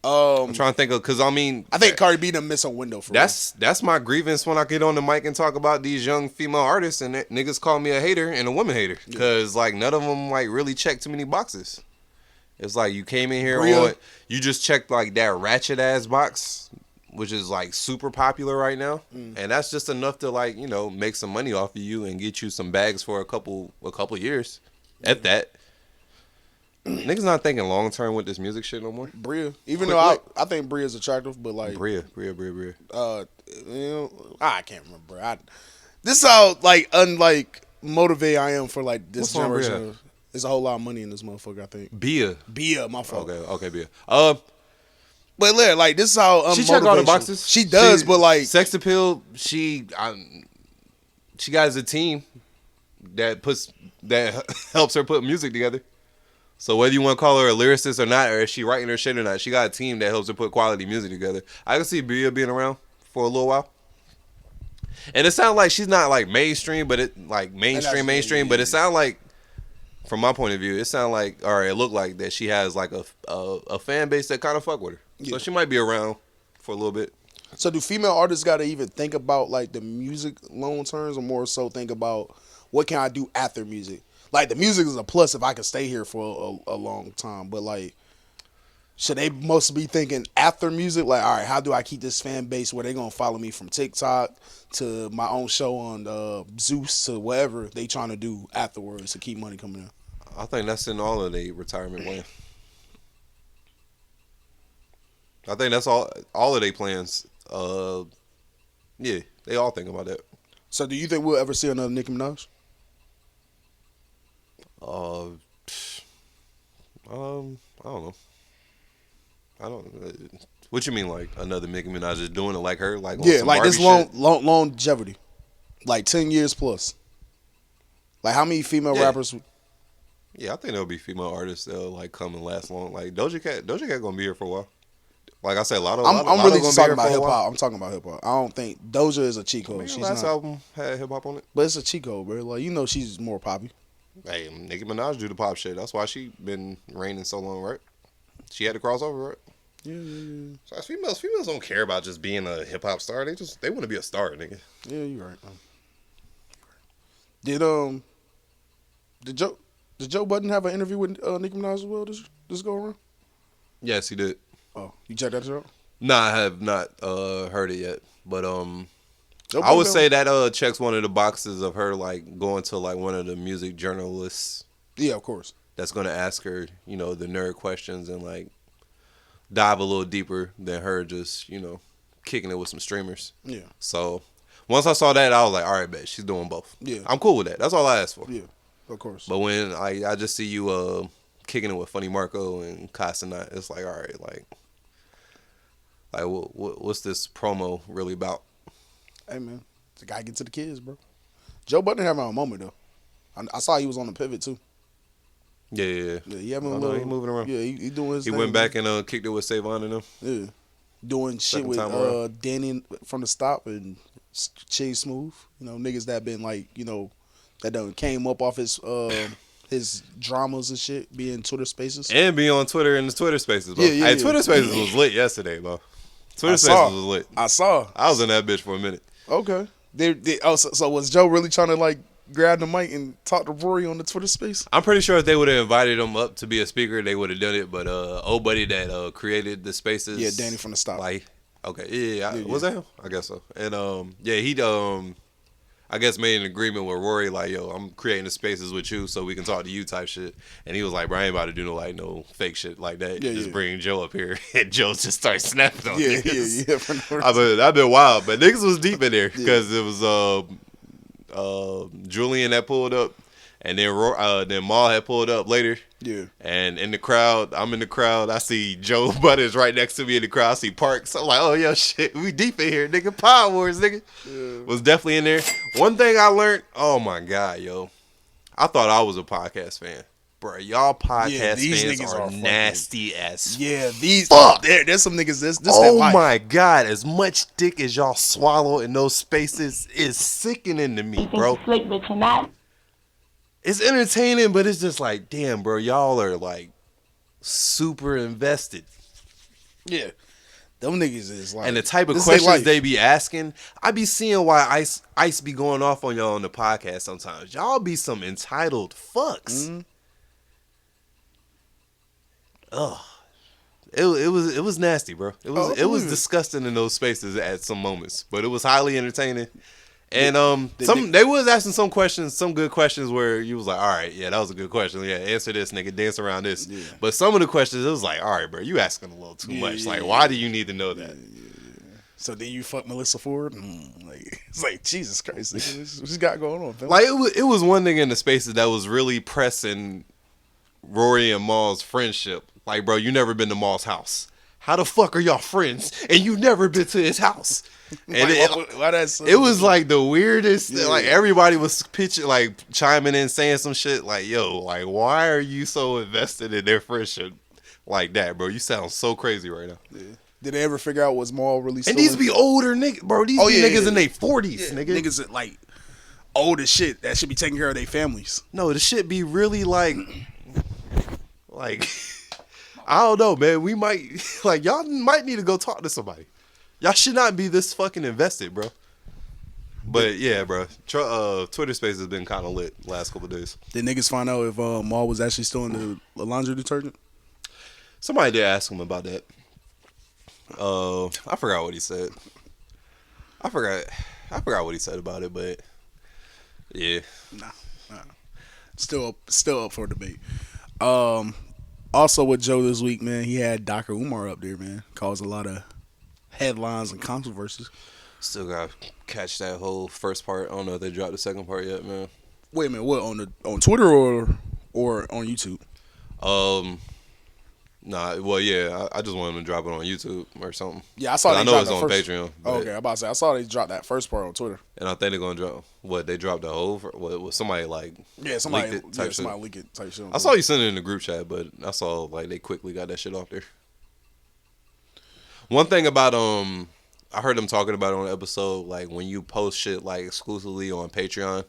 I'm trying to think of because I mean, I think Cardi B done miss a window for that's my grievance when I get on the mic and talk about these young female artists and niggas call me a hater and a woman hater because like none of them like really check too many boxes. It's like you came in here on you just checked like that ratchet ass box, which is like super popular right now, and that's just enough to like make some money off of you and get you some bags for a couple years, at that. Niggas not thinking long term with this music shit no more. Bria, even though I think Bria's attractive, but like Bria. I can't remember. This is how like unlike motivated I am for like this What's generation. There's a whole lot of money in this motherfucker. I think Bia, my fault. Okay, Bia. But look, like this is how she check all the boxes. She does, but like sex appeal, she got a team that helps her put music together. So whether you want to call her a lyricist or not, or is she writing her shit or not, she got a team that helps her put quality music together. I can see Bia being around for a little while. And it sounds like she's not like mainstream, but it like mainstream. But it sounds like, from my point of view, it sounds like, or it looked like that she has like a fan base that kind of fuck with her. Yeah. So she might be around for a little bit. So do female artists got to even think about like the music long terms, or more so think about what can I do after music? Like the music is a plus if I can stay here for a long time, but like So they must be thinking after music, like, all right, how do I keep this fan base where they gonna follow me from TikTok to my own show on Zeus to whatever they trying to do afterwards to keep money coming in. I think that's in all of their retirement plan. I think that's all of their plans. Yeah, they all think about that. So do you think we'll ever see another Nicki Minaj? I don't know. I don't. What you mean, like another Nicki Minaj is doing it like her, like on some like Barbie this shit? longevity, like 10 years plus. Like how many female rappers? Yeah, I think there'll be female artists that'll like come and last long. Like Doja Cat gonna be here for a while. Like I said, I'm really just talking about hip hop. I'm talking about hip hop. I don't think Doja is a cheat code. Maybe She's last not. album had hip hop on it, But it's a cheat code, bro. Like she's more poppy. Hey, Nicki Minaj do the pop shit. That's why she been reigning so long, right? She had to cross over, right? Yeah. So females don't care about just being a hip hop star. They want to be a star, nigga. Yeah, you're right. Did Joe Budden have an interview with Nicki Minaj as well this go around? Yes, he did. Oh, you checked that out? Nah, I have not heard it yet, but Joe I would Budden- say that checks one of the boxes of her like going to like one of the music journalists. Yeah, of course. That's gonna ask her, the nerd questions and like dive a little deeper than her just, kicking it with some streamers. Yeah. So once I saw that, I was like, all right, bet she's doing both. Yeah. I'm cool with that. That's all I asked for. Yeah, of course. But when I just see you kicking it with Funny Marco and Casanat, it's like, all right, like what's this promo really about? Hey man, the guy get to the kids, bro. Joe Budden having a moment though. I saw he was on the pivot too. Yeah. He having he moving around. Yeah, he doing his He thing, went man. back and kicked it with Savon and them. Yeah, doing shit Second with time around. Danny from the stop and Chase Smooth. Niggas that been like that done came up off his dramas and shit, being Twitter Spaces. And be on Twitter in the Twitter Spaces, bro. Yeah. Twitter Spaces was lit yesterday, bro. Twitter I Spaces saw. was lit. I saw. I was in that bitch for a minute. Okay. So was Joe really trying to like grab the mic and talk to Rory on the Twitter Space? I'm pretty sure if they would have invited him up to be a speaker, they would have done it. But old buddy that created the Spaces, Yeah, Danny from the stop. Like, okay, yeah. Was that him? I guess so. And he I guess made an agreement with Rory, like, yo, I'm creating the Spaces with you so we can talk to you type shit. And he was like, bro, I ain't about to do no fake shit like that. Yeah, just yeah. bring Joe up here. And Joe just started snapping on Yeah, niggas. yeah. For no reason. I've been wild, but niggas was deep in there because it was Julian that pulled up, and then Maul had pulled up later. Yeah. And in the crowd, I'm in the crowd. I see Joe Budden's right next to me in the crowd. I see Parks. I'm like, oh yeah, shit, we deep in here, nigga. Power Wars, nigga. Yeah. Was definitely in there. One thing I learned, oh my god, yo, I thought I was a podcast fan. Bro, y'all podcast these fans niggas are are nasty as Yeah, these fuck. There's some niggas this Oh their life. my god, as much dick as y'all swallow in those spaces is sickening to me, bro. Slick, but you're not. It's entertaining, but it's just like, damn, bro, y'all are like super invested. Yeah. Them niggas is like, And the type of this is their questions life. they be asking, I be seeing why Ice be going off on y'all on the podcast sometimes. Y'all be some entitled fucks. Mm-hmm. Ugh. It was nasty, bro. It was disgusting in those spaces at some moments, but it was highly entertaining. And they was asking some questions, some good questions where you was like, all right, yeah, that was a good question. Yeah, answer this, nigga, dance around this. Yeah. But some of the questions, it was like, all right, bro, you asking a little too much. Like, why do you need to know that? So then you fuck Melissa Ford? Like, it's like, Jesus Christ, nigga, what you got going on, fella? Like it was one thing in the spaces that was really pressing Rory and Maul's friendship. Like, bro, you never been to Maul's house. How the fuck are y'all friends and you never been to his house? And why that's so it was like the weirdest. Yeah. Like everybody was pitching, like chiming in, saying some shit. Like, yo, like why are you so invested in their friendship like that, bro? You sound so crazy right now. Yeah. Did they ever figure out was Maul really? And these be older niggas, bro. These be niggas in their 40s, nigga. Niggas that like old as shit that should be taking care of their families. No, the shit be really like I don't know, man. We might y'all might need to go talk to somebody. Y'all should not be this fucking invested, bro. But yeah, bro. Twitter Space has been kind of lit the last couple of days. Did niggas find out if Maul was actually still in the laundry detergent? Somebody did ask him about that. I forgot what he said. I forgot what he said about it, but yeah. Nah. Still up for debate. Also with Joe this week, man, he had Dr. Umar up there, man. Caused a lot of headlines and controversies. Still got to catch that whole first part. I don't know if they dropped the second part yet, man. Wait a minute, what, on Twitter or on YouTube? Nah, well, yeah, I just wanted them to drop it on YouTube or something. Yeah, I saw. I know it's on Patreon. Okay, I'm about to say I saw they dropped that first part on Twitter. And I think they're gonna drop they dropped the whole. Was somebody somebody leaked it type shit. Somebody leaked it type shit. I saw you send it in the group chat, but I saw like they quickly got that shit off there. One thing about I heard them talking about it on the episode, like when you post shit like exclusively on Patreon,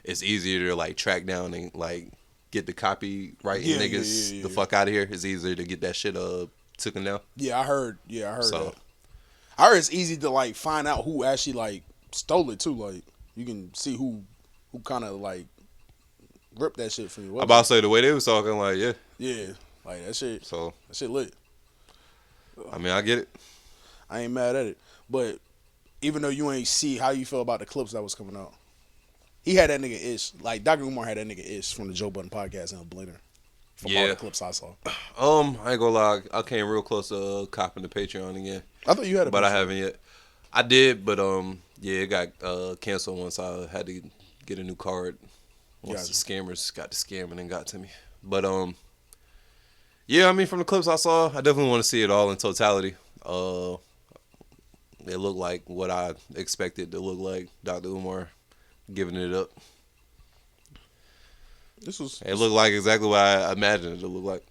it's easier to like track down and like get the copyright niggas the fuck out of here. It's easier to get that shit taken down. Yeah, I heard that. I heard it's easy to like find out who actually like stole it too. Like you can see who kind of like ripped that shit from you. I about to say the way they was talking, like yeah, like that shit. So that shit lit. I mean, I get it. I ain't mad at it, but even though you ain't see, how you feel about the clips that was coming out? He had that nigga Ish. Like, Dr. Umar had that nigga Ish from the Joe Budden podcast in a blender. From all the clips I saw. I ain't gonna lie. I came real close to copping the Patreon again. I thought you had it. But I haven't yet. I did, but it got canceled once I had to get a new card. Once the scammers got the scamming and got to me. But, yeah, I mean, from the clips I saw, I definitely want to see it all in totality. It looked like what I expected to look like. Dr. Umar giving it up. It looked like exactly what I imagined it to look like.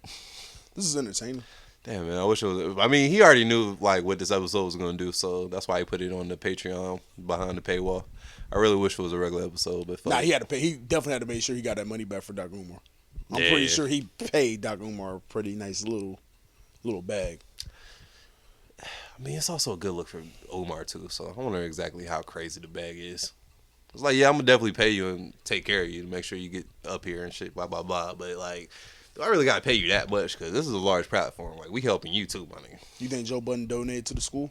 This is entertaining. Damn, man, I wish it was. I mean, he already knew like what this episode was gonna do, so that's why he put it on the Patreon behind the paywall. I really wish it was a regular episode, but he had to pay. He definitely had to make sure he got that money back for Dr. Umar. I'm pretty sure he paid Dr. Umar a pretty nice little bag. I mean, it's also a good look for Umar too. So I wonder exactly how crazy the bag is. It's like, yeah, I'm gonna definitely pay you and take care of you to make sure you get up here and shit, blah blah blah. But like, do I really gotta pay you that much? Because this is a large platform. Like, we helping you too, my nigga. You think Joe Budden donated to the school?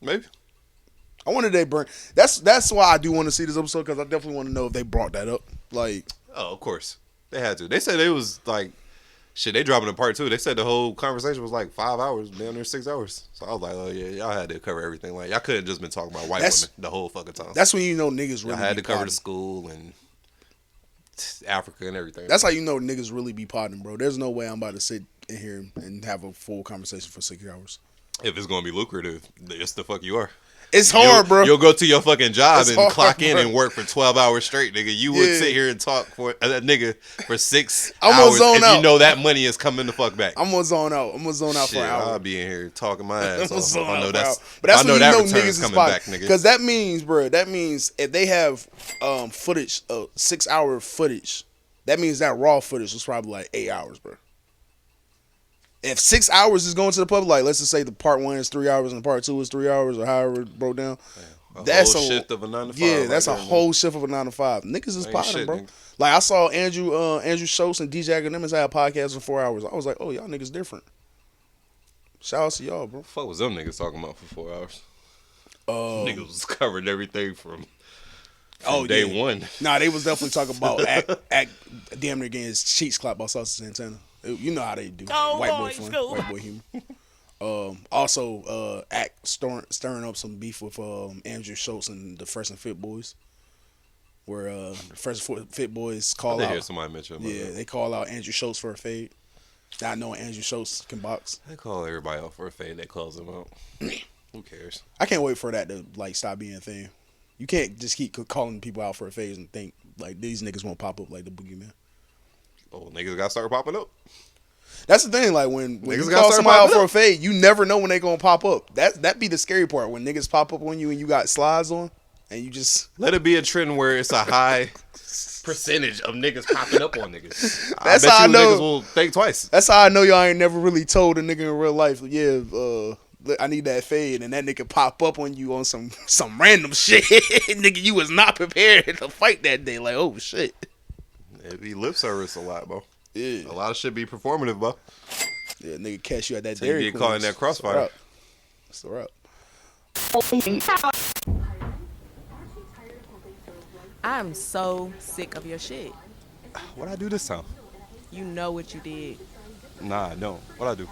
Maybe. I wonder if they bring. That's why I do want to see this episode, because I definitely want to know if they brought that up. Like, oh, of course they had to. They said it was like. Shit, they dropping a part 2. They said the whole conversation was like 5 hours, down there 6 hours. So I was like, oh yeah, y'all had to cover everything. Like, y'all couldn't just been talking about white women the whole fucking time. That's when you know niggas really. Y'all had to cover potting. the school and Africa and everything. That's how you know niggas really be potting, bro. There's no way I'm about to sit in here and have a full conversation for 6 hours. If it's gonna be lucrative, it's the fuck you are. It's hard, bro. You'll go to your fucking job and clock in and work for 12 hours straight, nigga. You would sit here and talk for a nigga for 6 hours if you know that money is coming the fuck back. I'm gonna zone out. Shit, for an hour. I'll be in here talking my ass off. I know that's when you know niggas is coming back, nigga. Because that means, bro, if they have footage, 6 hour footage, that means that raw footage was probably like 8 hours, bro. If 6 hours is going to the public, like let's just say the part 1 is 3 hours and the part 2 is 3 hours, or however it broke down, that's a whole shift of a 9 to 5. Yeah, that's a whole shift of a 9 to 5. Niggas is potting, bro. Nigga. Like I saw Andrew Schultz and DJ Academics had a podcast for 4 hours. I was like, oh, y'all niggas different. Shout out to y'all, bro. Fuck was them niggas talking about for 4 hours? Niggas was covering everything from day one. Nah, they was definitely talking about act damn near getting his cheeks clapped by Saucy Santana. You know how they do. White boy fun. White boy humor. Also, act stirring up some beef with Andrew Schultz and the Fresh and Fit Boys, where the Fresh and Fit Boys call out. Hear somebody mention. They call out Andrew Schultz for a fade. Not knowing Andrew Schultz can box. They call everybody out for a fade. They close them out. Who cares? I can't wait for that to like stop being a thing. You can't just keep calling people out for a phase and think like these niggas won't pop up like the boogeyman. Oh, niggas gotta start popping up. That's the thing. Like when you call somebody out for a fade, you never know when they gonna pop up. That be the scary part, when niggas pop up on you and you got slides on, and you just let it be a trend where it's a high percentage of niggas popping up on niggas. That's I bet how you I know. Niggas will think twice. That's how I know y'all ain't never really told a nigga in real life. Yeah, I need that fade, and that nigga pop up on you on some random shit. Nigga, you was not prepared to fight that day. Like, oh shit. It be lip service a lot, bro. Yeah. A lot of shit be performative, bro. Yeah, nigga catch you at that So you Dairy get Queen. caught in that crossfire. That's the route. I'm so sick of your shit. What'd I do this time? You know what you did. Nah, I don't. What'd I do?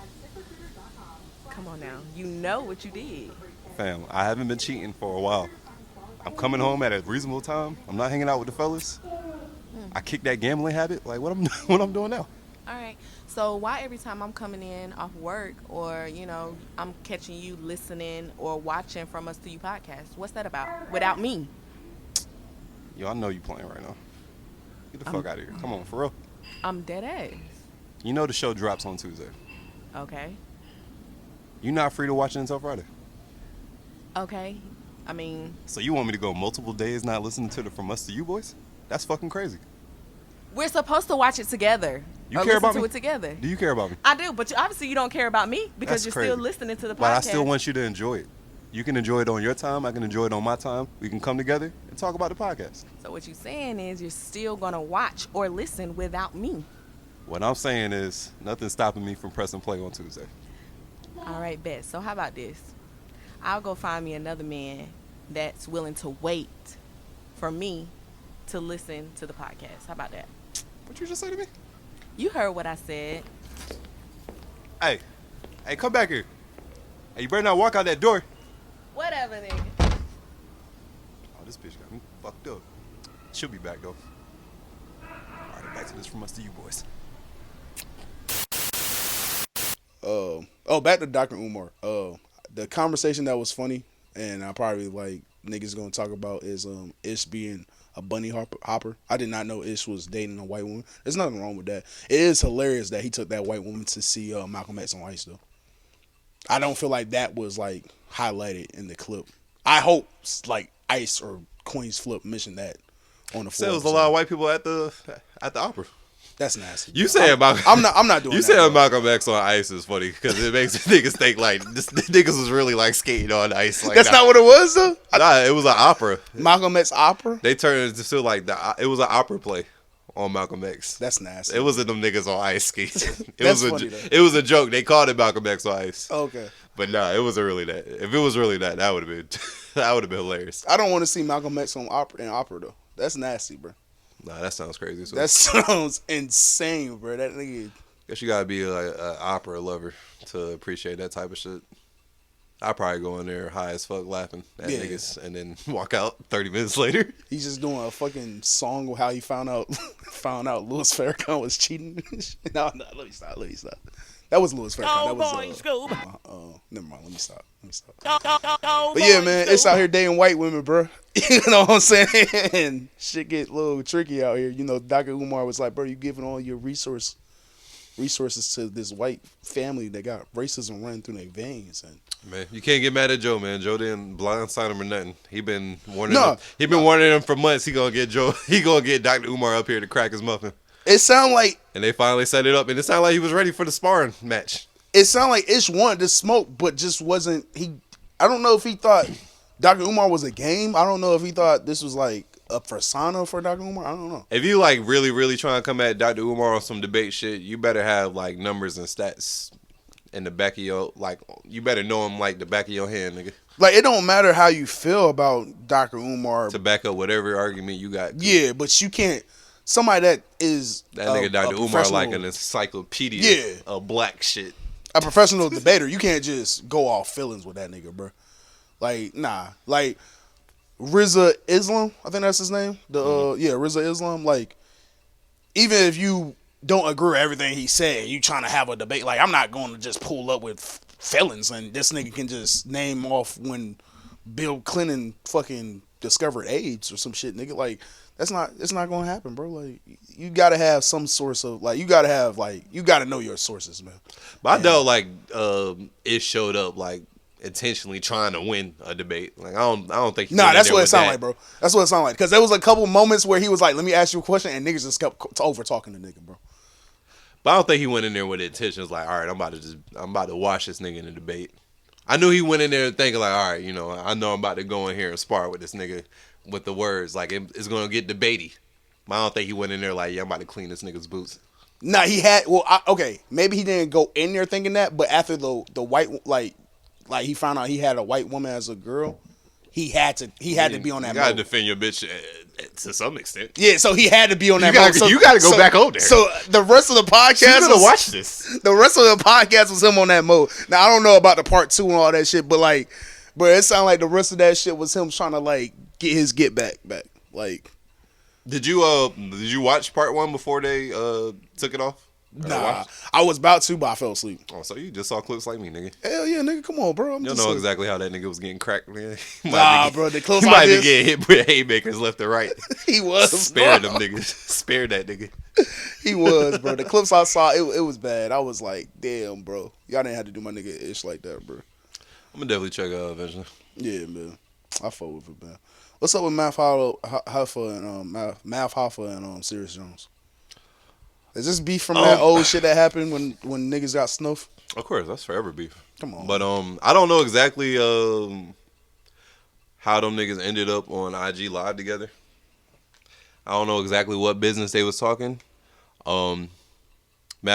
Come on now. You know what you did. Fam, I haven't been cheating for a while. I'm coming home at a reasonable time. I'm not hanging out with the fellas. I kicked that gambling habit. Like, what I'm doing now? All right. So why every time I'm coming in off work or, I'm catching you listening or watching From Us to You podcast, what's that about? Without me? Yo, I know you playing right now. Get the fuck out of here. Come on, for real. I'm dead ass. You know the show drops on Tuesday. Okay. You not free to watch it until Friday. Okay. I mean... So you want me to go multiple days not listening to the From Us to You boys? That's fucking crazy. We're supposed to watch it together. You or care listen about to me? it together. Do you care about me? I do, but obviously you don't care about me because That's you're crazy. still listening to the podcast. But I still want you to enjoy it. You can enjoy it on your time. I can enjoy it on my time. We can come together and talk about the podcast. So what you're saying is you're still going to watch or listen without me. What I'm saying is nothing's stopping me from pressing play on Tuesday. All right, bet. So how about this? I'll go find me another man that's willing to wait for me to listen to the podcast. How about that? What you just say to me? You heard what I said. Hey, come back here. Hey, you better not walk out that door. Whatever, nigga. Oh, this bitch got me fucked up. She'll be back, though. All right, back to this From Us to You boys. Back to Dr. Umar. The conversation that was funny, and I probably niggas gonna talk about is Ish being a bunny hopper. I did not know Ish was dating a white woman. There's nothing wrong with that. It is hilarious that he took that white woman to see Malcolm X on Ice though. I don't feel like that was highlighted in the clip. I hope Ice or Queen's Flip mentioned that on the floor. There was a lot of white people at the opera. That's nasty. You saying Malcolm? I'm not doing you that. You saying Malcolm X on ice is funny because it makes niggas think this niggas was really skating on ice. That's not what it was though. Nah, it was an opera. Malcolm X opera. They turned it to it was an opera play on Malcolm X. That's nasty. It wasn't them niggas on ice skating. It was a joke. They called it Malcolm X on ice. Okay. But nah, it wasn't really that. If it was really that would have been hilarious. I don't want to see Malcolm X on opera though. That's nasty, bro. Nah, that sounds crazy. So. That sounds insane, bro. That nigga. Guess you gotta be an opera lover to appreciate that type of shit. I'd probably go in there high as fuck laughing at niggas and then walk out 30 minutes later. He's just doing a fucking song of how he found out Louis Farrakhan was cheating. No, let me stop. That was Louis Farrakhan. Never mind. Let me stop. But yeah, man, it's out here dating white women, bro. You know what I'm saying? Shit get a little tricky out here. Dr. Umar was like, bro, you giving all your resources to this white family that got racism running through their veins. And man, you can't get mad at Joe, man. Joe didn't blindside him or nothing. He been warning him. He been warning him for months. He gonna get Dr. Umar up here to crack his muffin. It sound like, and they finally set it up, and it sounded like he was ready for the sparring match. It sounded like Ish wanted to smoke, but just wasn't. I don't know if he thought Dr. Umar was a game. I don't know if he thought this was a persona for Dr. Umar. I don't know. If you really, really trying to come at Dr. Umar on some debate shit, you better have numbers and stats in the back of your you better know him the back of your hand, nigga. It don't matter how you feel about Dr. Umar to back up whatever argument you got. Yeah, but you can't. Somebody that is that nigga Dr. Umar an encyclopedia of black shit. A professional debater. You can't just go off feelings with that nigga, bro. Nah. Rizza Islam, I think that's his name. Rizza Islam. Even if you don't agree with everything he said, you trying to have a debate. I'm not going to just pull up with felons and this nigga can just name off when Bill Clinton fucking discovered AIDS or some shit, nigga. It's not gonna happen, bro. You gotta have some source of you gotta know your sources, man. But I doubt it showed up intentionally trying to win a debate. I don't think. That's what it sounded like, bro. That's what it sounded like. Because there was a couple moments where he was like, "Let me ask you a question," and niggas just kept over talking to nigga, bro. But I don't think he went in there with the intentions all right, I'm about to watch this nigga in the debate. I knew he went in there thinking all right, I know I'm about to go in here and spar with this nigga. With the words, it's gonna get debatey. But I don't think he went in there I'm about to clean this nigga's boots. Nah, he had. Well, okay, maybe he didn't go in there thinking that, but after the white like he found out he had a white woman as a girl, he had to be on that. You gotta mode. defend your bitch to some extent. Yeah, so he had to be on that. You gotta go back over there. So the rest of the podcast, She's gonna watch this. The rest of the podcast was him on that mode. Now I don't know about the part 2 and all that shit, but it sounded like the rest of that shit was him trying to like get his get back. Like, did you watch part 1 before they took it off? Nah, I was about to, but I fell asleep. Oh, so you just saw clips like me, nigga? Hell yeah, nigga, come on, bro. You don't know exactly how that nigga was getting cracked, man. Bro, the clips he like might this, be getting hit with haymakers left and right. He was. Spare them niggas. Spare that nigga. He was, bro. The clips I saw, it was bad. I was like, damn, bro. Y'all didn't have to do my nigga ish like that, bro. I'm gonna definitely check out eventually. Yeah, man. I fuck with it, man. What's up with Math Hoffa and Math Hoffa and Serious Jones? Is this beef from that old shit that happened when niggas got snuffed? Of course, that's forever beef. Come on. But I don't know exactly how them niggas ended up on IG Live together. I don't know exactly what business they was talking. Matt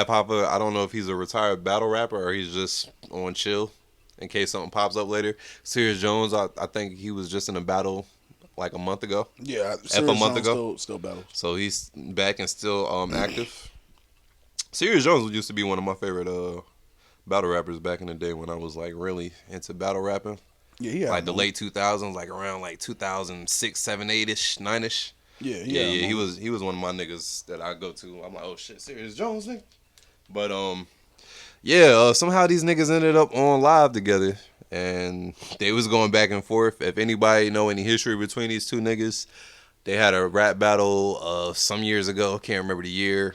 Hoffa, I don't know if he's a retired battle rapper or he's just on chill in case something pops up later. Serious Jones, I think he was just in a battle like a month ago. Yeah, a month ago. Still battle. So he's back and still active. Serious Jones used to be one of my favorite battle rappers back in the day when I was like really into battle rapping. Yeah, like the late 2000s, like around like 2006, 7, 8ish, 9ish. Yeah. He was one of my niggas that I go to. I'm like, oh shit, Serious Jones, nigga. But somehow these niggas ended up on live together, and they was going back and forth. If anybody know any history between these two niggas, they had a rap battle some years ago. Can't remember the year.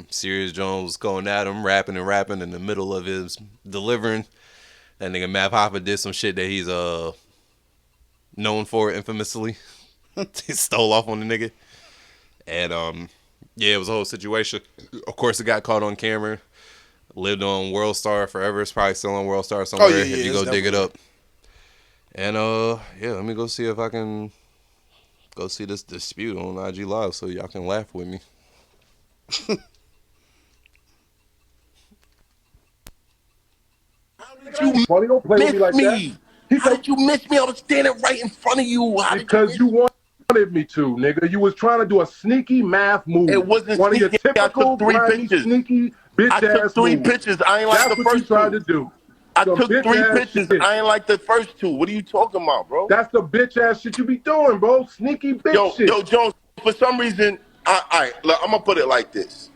Serious Jones was going at him, rapping in the middle of his delivering. That nigga Matt Hoffa did some shit that he's known for infamously. He stole off on the nigga. And it was a whole situation. Of course, it got caught on camera. Lived on World Star forever. It's probably still on World Star somewhere if you go dig it up. And let me go see if I can go see this dispute on IG Live so y'all can laugh with me. Funny, don't play with me like that. How did you miss me? I was standing right in front of you. Because you wanted me to, nigga. You was trying to do a sneaky math move. It wasn't one sneaky. Of your typical I took 3 grimy, pictures. Sneaky bitch I took 3 pictures. I ain't like That's the what first you tried two. to do. I Some took 3 bitch-ass pictures. shit. I ain't like the first 2. What are you talking about, bro? That's the bitch ass shit you be doing, bro. Sneaky bitch shit. Yo, Jones. For some reason, I'm gonna put it like this.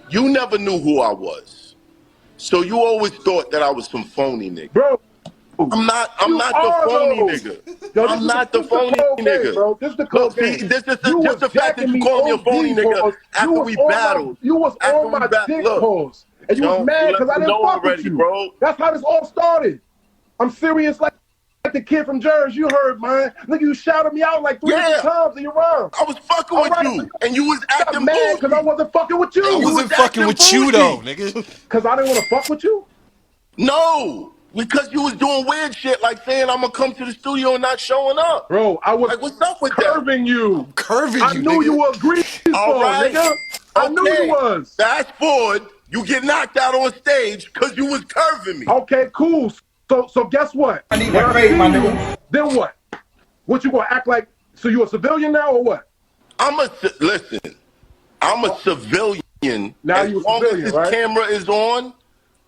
You never knew who I was, so you always thought that I was some phony nigga. Bro, I'm not the phony nigga. Yo, I'm not the phony nigga. Bro. This is the cold game. This is just the fact that you called me a phony nigga after we battled. You was on my dick pause. And you was mad because I didn't fuck with you. Bro. That's how this all started. I'm serious like the kid from Jersey. You heard, man. Nigga, you shouted me out like 3 times in your rhyme. I was fucking with you. And you was acting mad because I wasn't fucking with you. I wasn't fucking with you, though, nigga. Because I didn't want to fuck with you? No. Because you was doing weird shit like saying I'm gonna come to the studio and not showing up. Bro, I was like, what's up with curving you. Curving you, I knew you were agreeing. All right. Nigga. I knew you was. Fast forward, you get knocked out on stage because you was curving me. Okay, cool. So guess what? I need my grade, my nigga. Then what? What you gonna act like? So you a civilian now or what? Listen. I'm a civilian. Now as you a long civilian, as this right? camera is on,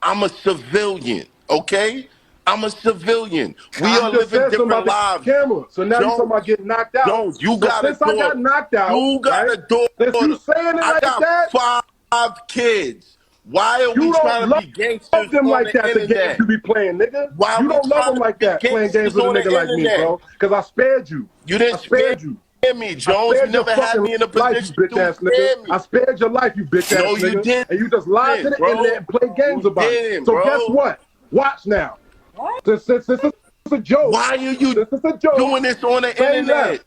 I'm a civilian. Okay? I'm a civilian. We are living different lives. Camera. So now you're talking about getting knocked out. Jones, you got since I got knocked out, you got a daughter. Since you saying it I like got that, 5 kids. Why are we trying to be gangsters love them on like the that, the internet? games you be playing, nigga. Why you we don't love trying them like to be that, playing games with a gangsters on nigga the like me, internet? bro. Because I spared you. You didn't spared you. Me, Jones. You never had me in a position you bitch ass nigga. I spared your life, you bitch ass No, nigga. you didn't, and you just lied to the bro. internet and play games You about it. didn't, So bro. guess what? Watch now. This is a joke. Why are you this is a joke. doing this on the Say internet? that.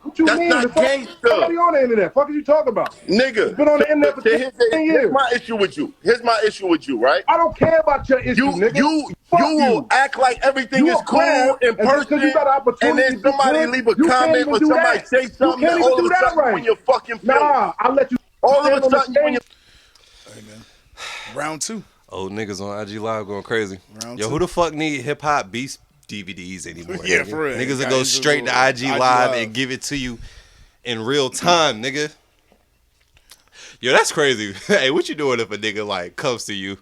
What you That's mean? not It's already gangster. on the internet. Fuck are you talking about? Nigga. It's been on the internet for 10 here's years. my issue with you. Here's my issue with you, right? I don't care about your issue, nigga. You will act like everything is cool in person, and then somebody leave a comment or somebody say something, and all of a sudden when you're fucking feeling. Nah, I'll let you all of stand a on the sudden when stage. Round 2. Old niggas on IG Live going crazy. Round Yo, 2. who the fuck need hip hop beats DVDs anymore? Yeah, nigga? for real. Niggas that Guys, go just straight to IG Live and give it to you in real time, nigga. Yo, that's crazy. Hey, what you doing if a nigga like comes to you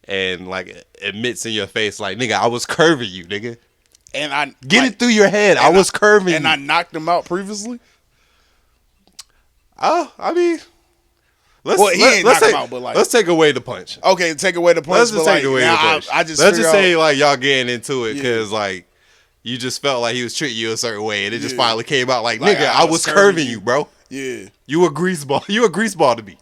and like admits in your face like, nigga, I was curving you, nigga. And I get it through your head. I was curving you. And I knocked him out previously. Oh, I mean, let's take away the punch. Okay, take away the punch. Let's just take away the punch. Let's just say like y'all getting into it because like you just felt like he was treating you a certain way, and it just finally came out like nigga, I was curving you, bro. Yeah, you a greaseball. You a greaseball to me.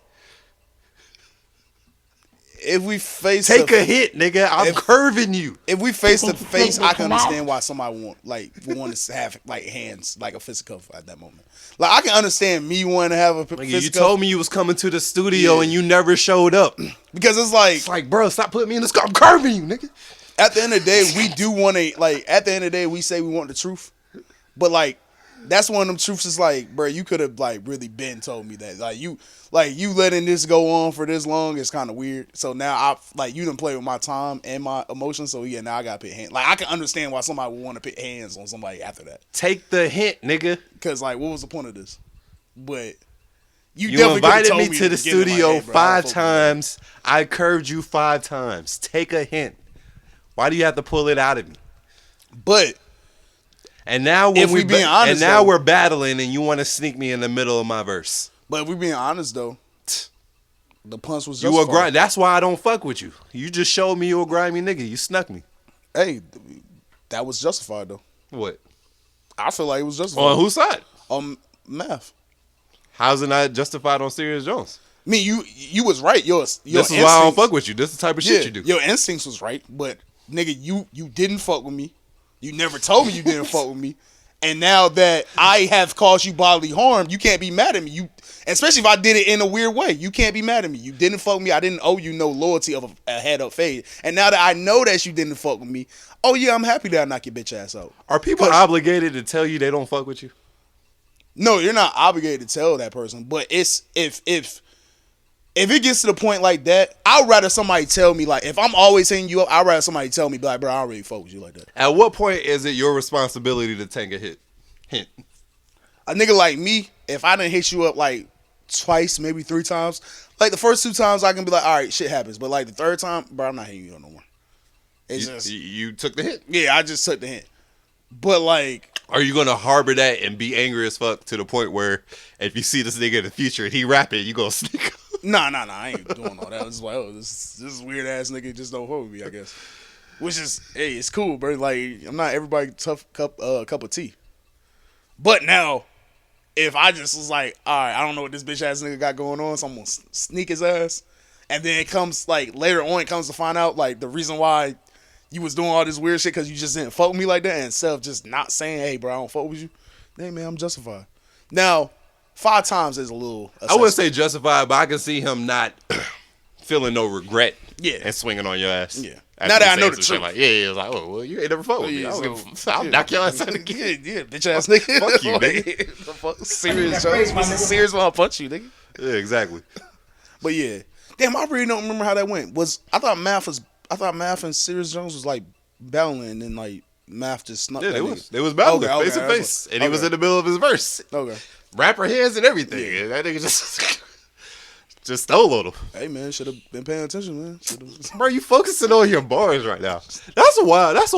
If we face a hit, nigga, I'm curving you. If we face to face, I can understand why somebody want to have like hands, like a fisticuff at that moment. Like I can understand me wanting to have a fisticuff. You told me you was coming to the studio and you never showed up because it's like, bro, stop putting me in the scar. I'm curving you, nigga. At the end of the day, we do want to like. At the end of the day, we say we want the truth, but like that's one of them truths. Is like, bro, you could have like really been told me that. Like you letting this go on for this long is kind of weird. So now you done play with my time and my emotions. So yeah, now I gotta put hands. Like I can understand why somebody would want to put hands on somebody after that. Take the hint, nigga. Because like, what was the point of this? But you definitely invited told me to the studio like, hey, bro, 5 times. I curved you 5 times. Take a hint. Why do you have to pull it out of me? But and now when if we being honest, and now we're battling, and you want to sneak me in the middle of my verse. But if we being honest though, the punch was just that's why I don't fuck with you. You just showed me you a grimy nigga. You snuck me. Hey, that was justified though. What? I feel like it was justified. On whose side? Math. How's it not justified on Serious Jones? I mean, you was right. This is why I don't fuck with you. This is the type of shit you do. Your instincts was right, but nigga, you didn't fuck with me. You never told me you didn't fuck with me. And now that I have caused you bodily harm, you can't be mad at me. Especially if I did it in a weird way. You can't be mad at me. You didn't fuck with me. I didn't owe you no loyalty of a head up fade. And now that I know that you didn't fuck with me, oh yeah, I'm happy that I knock your bitch ass out. Are people obligated to tell you they don't fuck with you? No, you're not obligated to tell that person. But it's if it gets to the point like that, I'd rather somebody tell me, like, if I'm always hitting you up, I'd rather somebody tell me, like, bro, I don't really fuck with you like that. At what point is it your responsibility to take a hint? A nigga like me, if I done hit you up, like, twice, maybe 3 times, like, the first 2 times I can be like, all right, shit happens. But, like, the 3rd time, bro, I'm not hitting you up no more. It's you took the hint? Yeah, I just took the hint. But, like... Are you going to harbor that and be angry as fuck to the point where if you see this nigga in the future and he rapping, you going to sneak up? Nah, I ain't doing all that. It's like, oh, this weird ass nigga just don't hold me, I guess. Which is, hey, it's cool, bro. Like, I'm not everybody tough cup of tea. But now, if I just was like, all right, I don't know what this bitch ass nigga got going on, so I'm gonna sneak his ass, and then it comes like later on, it comes to find out like the reason why you was doing all this weird shit because you just didn't fuck with me like that, and instead of just not saying, hey, bro, I don't fuck with you, hey man, I'm justified. Now. 5 times is a little... I wouldn't say justified, but I can see him not feeling no regret and swinging on your ass. Yeah. Now that I know the truth. Like, it's like, oh, well, you ain't never fuck with me. I'll knock your ass out again. Yeah, bitch ass nigga. Fuck you, nigga. Fuck Serious Jones. Serious when I punch you, nigga. Yeah, exactly. But yeah. Damn, I really don't remember how that went. I thought Math and Serious Jones was like battling and then like Math just snuck that nigga. They was battling face to face. And he was in the middle of his verse. Okay. Rapper hands and everything. Yeah. And that nigga just stole on him. Hey man, should have been paying attention, man. Bro, you focusing on your bars right now. That's a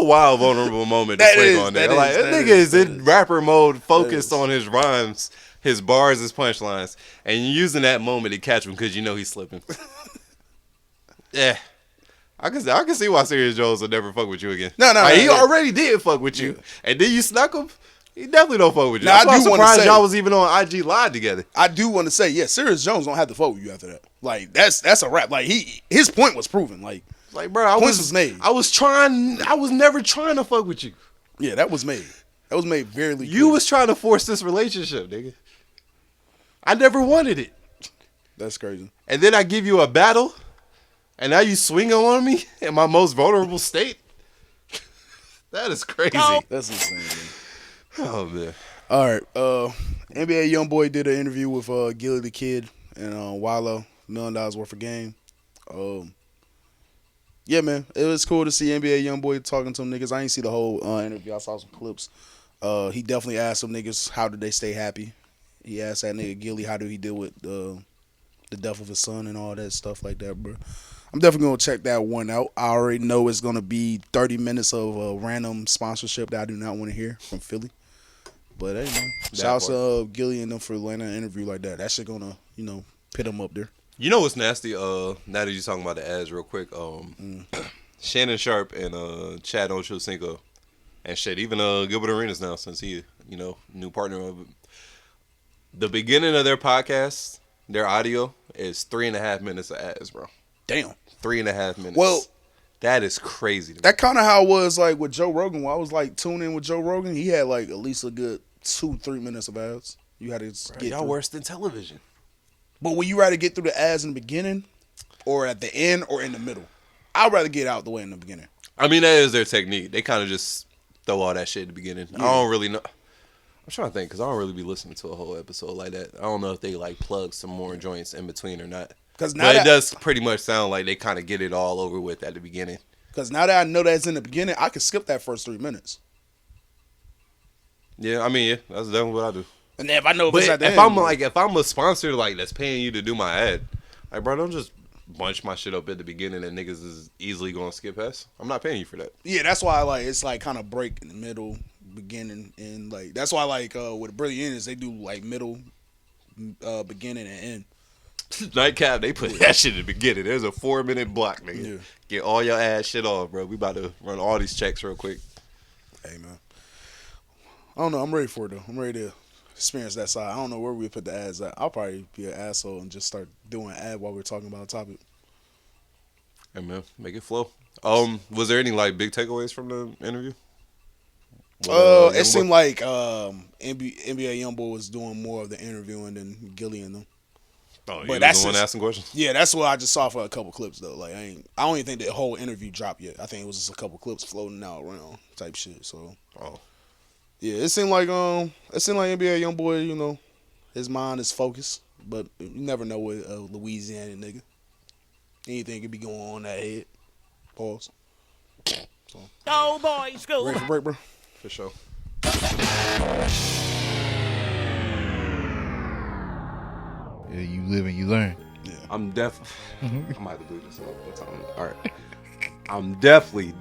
wild vulnerable moment to swing on there. Like that nigga is in rapper mode, focused on his rhymes, his bars, his punchlines, and you're using that moment to catch him because you know he's slipping. Yeah. I can see why Serious Jones will never fuck with you again. No, he already did fuck with you, and then you snuck him. He definitely don't fuck with you. Now, I'm surprised y'all was even on IG Live together. I do want to say, yeah, Serious Jones don't have to fuck with you after that. Like that's a wrap. Like his point was proven. Like bro, was made. I was never trying to fuck with you. Yeah, that was made. That was made very clear. You was trying to force this relationship, nigga. I never wanted it. That's crazy. And then I give you a battle, and now you swing on me in my most vulnerable state. That is crazy. That's insane, man. Oh man! All right, NBA YoungBoy did an interview with Gilly the Kid and Wallow, $1 million worth of game. Yeah, man, it was cool to see NBA YoungBoy talking to them niggas. I ain't see the whole interview. I saw some clips. He definitely asked some niggas how did they stay happy. He asked that nigga Gilly how do he deal with the death of his son and all that stuff like that, bro. I'm definitely gonna check that one out. I already know it's gonna be 30 minutes of random sponsorship that I do not want to hear from Philly. But hey, man, shout out to Gilly and them for landing an interview like that. That shit gonna pit them up there. You know what's nasty? Now that you're talking about the ads real quick, Shannon Sharp and Chad Ochocinco and shit, even Gilbert Arenas now since he, new partner of it. The beginning of their podcast, their audio is 3.5 minutes of ads, bro. Damn. 3.5 minutes. Well, that is crazy to me. That kind of how it was like with Joe Rogan. When I was like tuning in with Joe Rogan, he had like at least a good 2-3 minutes of ads. You had to get y'all through. worse than television. But would you rather get through the ads in the beginning, or at the end, or in the middle? I'd rather get out the way in the beginning. I mean, that is their technique. They kind of just throw all that shit at the beginning. Yeah. I don't really know. I'm trying to think because I don't really be listening to a whole episode like that. I don't know if they like plug some more joints in between or not. But it does pretty much sound like they kind of get it all over with at the beginning. Because now that I know that's in the beginning, I can skip that first 3 minutes. Yeah, I mean, yeah, that's definitely what I do. And then if I know but it's at the if end, if I'm a sponsor like that's paying you to do my ad, like bro, don't just bunch my shit up at the beginning and niggas is easily going to skip past. I'm not paying you for that. Yeah, that's why it's like kind of break in the middle, beginning, and like that's why with Brilliant is they do like middle, beginning and end. Nightcap, they put that shit at the beginning. There's a 4-minute block, nigga. Yeah. Get all your ass shit off, bro. We about to run all these checks real quick. Hey, man. I don't know. I'm ready for it, though. I'm ready to experience that side. I don't know where we put the ads at. I'll probably be an asshole and just start doing an ad while we're talking about a topic. Hey, man. Make it flow. Was there any, like, big takeaways from the interview? It seemed like NBA YoungBoy was doing more of the interviewing than Gilly and them. Oh, but that's the one asking questions? Yeah, that's what I just saw for a couple clips though. Like I don't even think the whole interview dropped yet. I think it was just a couple clips floating out around type shit. So yeah, it seemed like NBA YoungBoy, his mind is focused, but you never know with a Louisiana nigga. Anything could be going on in that head. Pause. So. Oh boy, school. Ready for break, bro? For sure. Yeah, you live and you learn. Yeah. I'm definitely. I might have to bleed this up one time. All right. I'm definitely.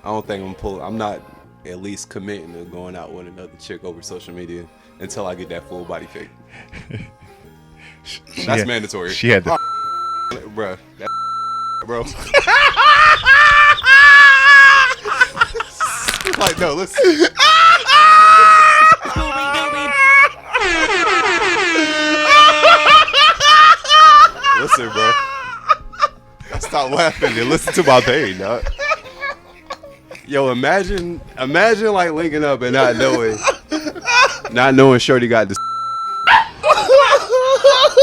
I don't think I'm not at least committing to going out with another chick over social media until I get that full body pic. That's mandatory. She had the. Bruh. Bro. Like, no, listen. Listen, bro. Stop laughing and listen to my pain, dog. Yo, imagine like linking up and not knowing Shorty got this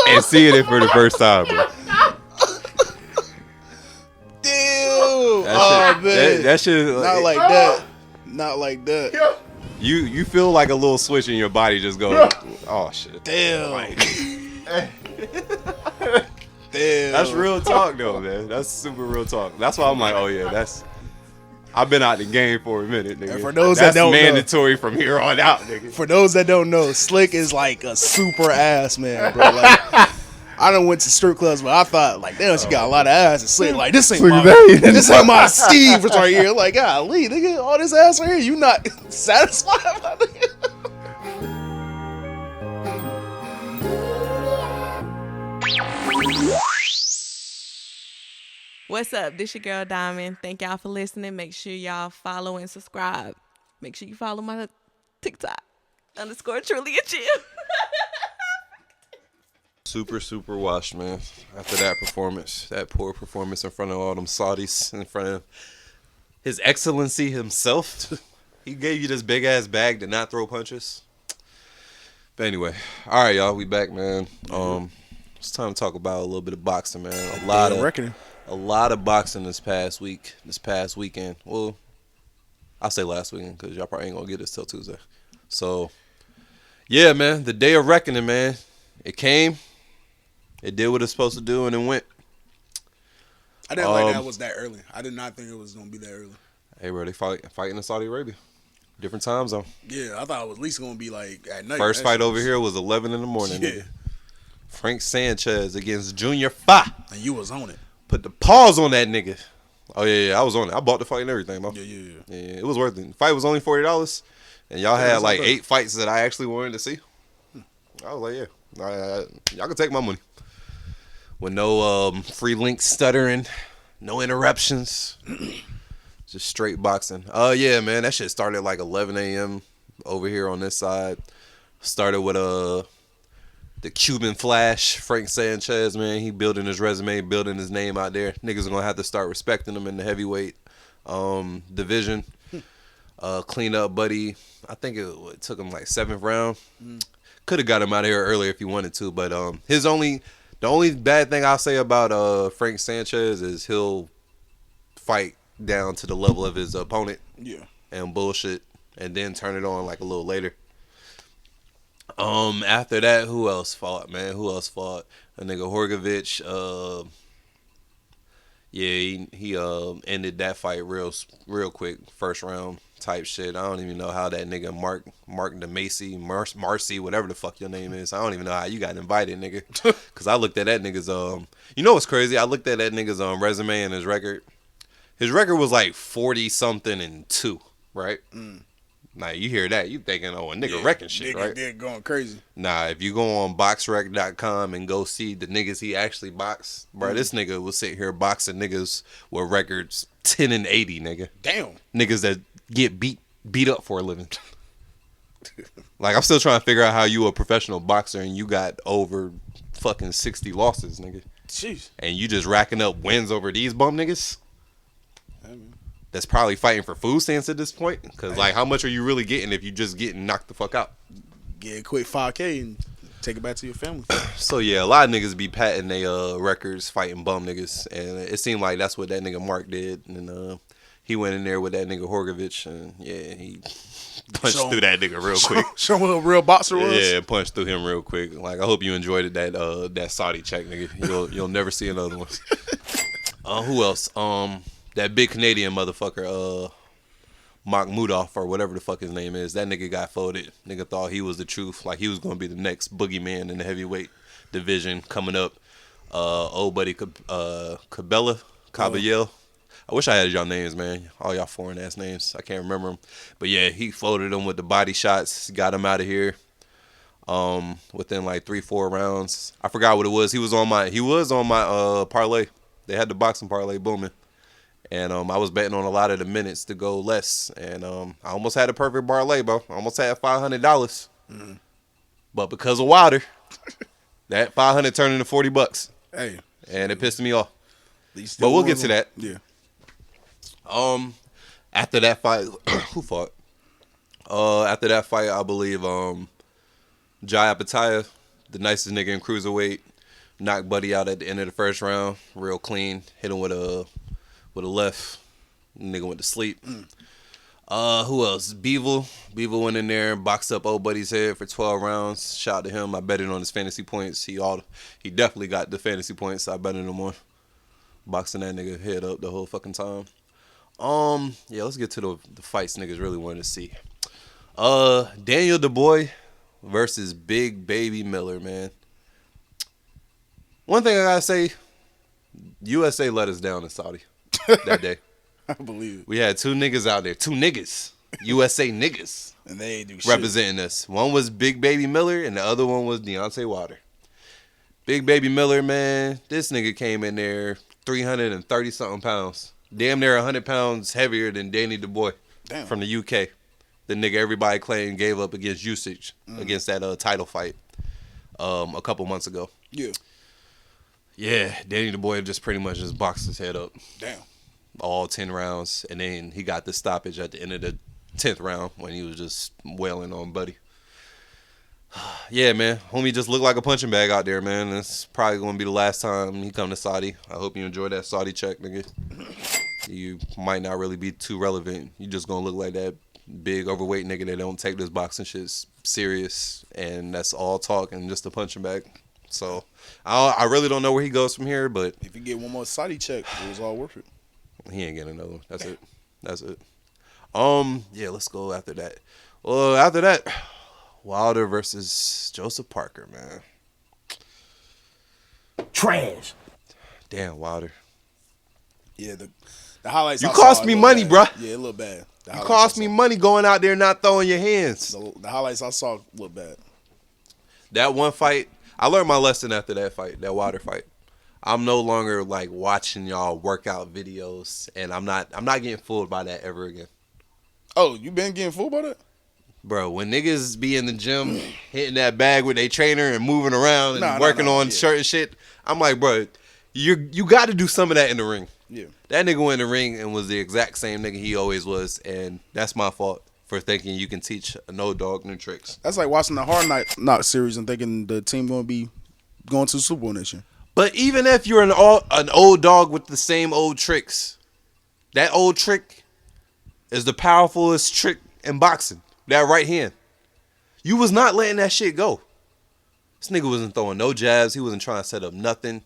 and seeing it for the first time, bro. Damn. That shit. Not like that. Not like that. You feel like a little switch in your body just go, oh shit. Damn. Like, damn. That's real talk though, man. That's super real talk. That's why I'm like, oh yeah, I've been out the game for a minute, nigga. And for those that's that don't mandatory from here on out, nigga. For those that don't know, Slick is like a super ass man, bro. Like, I done went to strip clubs, but I thought, like, damn, she got a lot of ass. And Slick, like, this ain't my Steve right here. Like, golly, nigga, all this ass right here, you not satisfied by nigga? What's up? This your girl Diamond. Thank y'all for listening. Make sure y'all follow and subscribe. Make sure you follow my TikTok _truly a chill. Super washed, man. After that performance, that poor performance in front of all them Saudis, in front of His Excellency himself. He gave you this big ass bag to not throw punches. But anyway, all right, y'all, we back, man. It's time to talk about a little bit of boxing, man. A lot of boxing this past weekend. Well, I'll say last weekend because y'all probably ain't gonna get this till Tuesday. So, yeah, man, the day of reckoning, man. It came. It did what it's supposed to do, and it went. I didn't like that it was that early. I did not think it was gonna be that early. Hey, bro, they fighting in Saudi Arabia. Different time zone. Yeah, I thought it was at least gonna be like at night. First fight over here was 11 in the morning. Yeah. Nigga. Frank Sanchez against Junior Fa. And you was on it. Put the pause on that nigga. Oh yeah, I was on it. I bought the fight and everything, bro. Yeah. Yeah, it was worth it. The fight was only $40, and y'all had like 8 fights that I actually wanted to see. I was like, yeah, y'all can take my money with no free link stuttering, no interruptions, just straight boxing. Yeah, man, that shit started like 11 a.m. over here on this side. Started with the Cuban Flash, Frank Sanchez, man. He building his resume, building his name out there. Niggas are gonna have to start respecting him in the heavyweight division. Clean up, buddy. I think it took him like 7th round. Could have got him out of here earlier if he wanted to, but the only bad thing I'll say about Frank Sanchez is he'll fight down to the level of his opponent. Yeah. And bullshit, and then turn it on like a little later. After that, who else fought, man? Who else fought? A nigga Horgovich. Yeah, he ended that fight real quick, first round type shit. I don't even know how that nigga Mark Marcy, whatever the fuck your name is. I don't even know how you got invited, nigga. Cause I looked at that nigga's you know what's crazy? I looked at that nigga's resume and his record. His record was like 40-something and 2, right? Now you hear that, you thinking, oh, a nigga wrecking shit, right? They're going crazy. Nah, if you go on boxrec.com and go see the niggas he actually boxed, bro, this nigga will sit here boxing niggas with records 10 and 80, nigga. Damn. Niggas that get beat up for a living. Like, I'm still trying to figure out how you a professional boxer and you got over fucking 60 losses, nigga. Jeez. And you just racking up wins over these bum niggas? That's probably fighting for food stamps at this point. Because, like, how much are you really getting if you just getting knocked the fuck out? Get a quick $5K and take it back to your family. So, yeah, a lot of niggas be patting their records fighting bum niggas. And it seemed like that's what that nigga Mark did. And he went in there with that nigga Horgovich. And, yeah, he punched through that nigga real quick. Show him what a real boxer was? Yeah, punched through him real quick. Like, I hope you enjoyed that Saudi check, nigga. You'll never see another one. Who else? That big Canadian motherfucker, Makhmudov or whatever the fuck his name is. That nigga got folded. Nigga thought he was the truth. Like he was gonna be the next boogeyman in the heavyweight division coming up. Old buddy Cabela. I wish I had y'all names, man. All y'all foreign ass names. I can't remember them. But yeah, he folded him with the body shots. Got him out of here. Within like 3-4 rounds. I forgot what it was. He was on my parlay. They had the boxing parlay booming. And I was betting on a lot of the minutes to go less. And I almost had a perfect parlay, bro. I almost had $500. But because of Wilder, that $500 turned into $40. Hey. And it pissed me off. But we'll get to that. Yeah. After that fight, who fought? After that fight, I believe Jai Apataya, the nicest nigga in cruiserweight, knocked Buddy out at the end of the first round, real clean. Hit him with a left. Nigga went to sleep. Who else? Beevil went in there and boxed up old Buddy's head for 12 rounds. Shout out to him. I betted on his fantasy points. He definitely got the fantasy points. I betted him on boxing that nigga head up the whole fucking time. Yeah, let's get to the fights niggas really wanted to see. Daniel Dubois versus Big Baby Miller, man. One thing I gotta say, USA let us down in Saudi that day. I believe it. We had 2 niggas out there. 2 niggas. USA niggas. And they ain't do shit. Representing us. One was Big Baby Miller and the other one was Deontay Wilder. Big Baby Miller, man, this nigga came in there 330-something pounds. Damn near 100 pounds heavier than Danny Dubois from the UK. The nigga everybody claimed gave up against usage against that title fight a couple months ago. Yeah. Yeah, Danny Dubois just pretty much just boxed his head up. Damn. All 10 rounds, and then he got the stoppage at the end of the 10th round when he was just wailing on Buddy. Yeah, man. Homie just looked like a punching bag out there, man. It's probably going to be the last time he come to Saudi. I hope you enjoy that Saudi check, nigga. You might not really be too relevant. You just going to look like that big overweight nigga that don't take this boxing shit serious, and that's all talk and just a punching bag. So I really don't know where he goes from here, but if you get one more Saudi check, it was all worth it. He ain't getting another one. That's it. That's it. Yeah, let's go after that. Well, after that, Wilder versus Joseph Parker, man. Trash. Damn, Wilder. Yeah, the highlights. You cost me money, bad. bruh. Yeah, a little bad. You cost me money going out there not throwing your hands. The highlights I saw look bad. That one fight, I learned my lesson after that fight, that Wilder fight. I'm no longer like watching y'all workout videos, and I'm not getting fooled by that ever again. Oh, you been getting fooled by that? Bro, when niggas be in the gym hitting that bag with their trainer and moving around and working on certain shit, I'm like, bro, you got to do some of that in the ring. Yeah. That nigga went in the ring and was the exact same nigga he always was, and that's my fault for thinking you can teach no dog new tricks. That's like watching the Hard Knock series and thinking the team going to be going to the Super Bowl next year. But even if you're an old dog with the same old tricks, that old trick is the powerfulest trick in boxing. That right hand. You was not letting that shit go. This nigga wasn't throwing no jabs. He wasn't trying to set up nothing.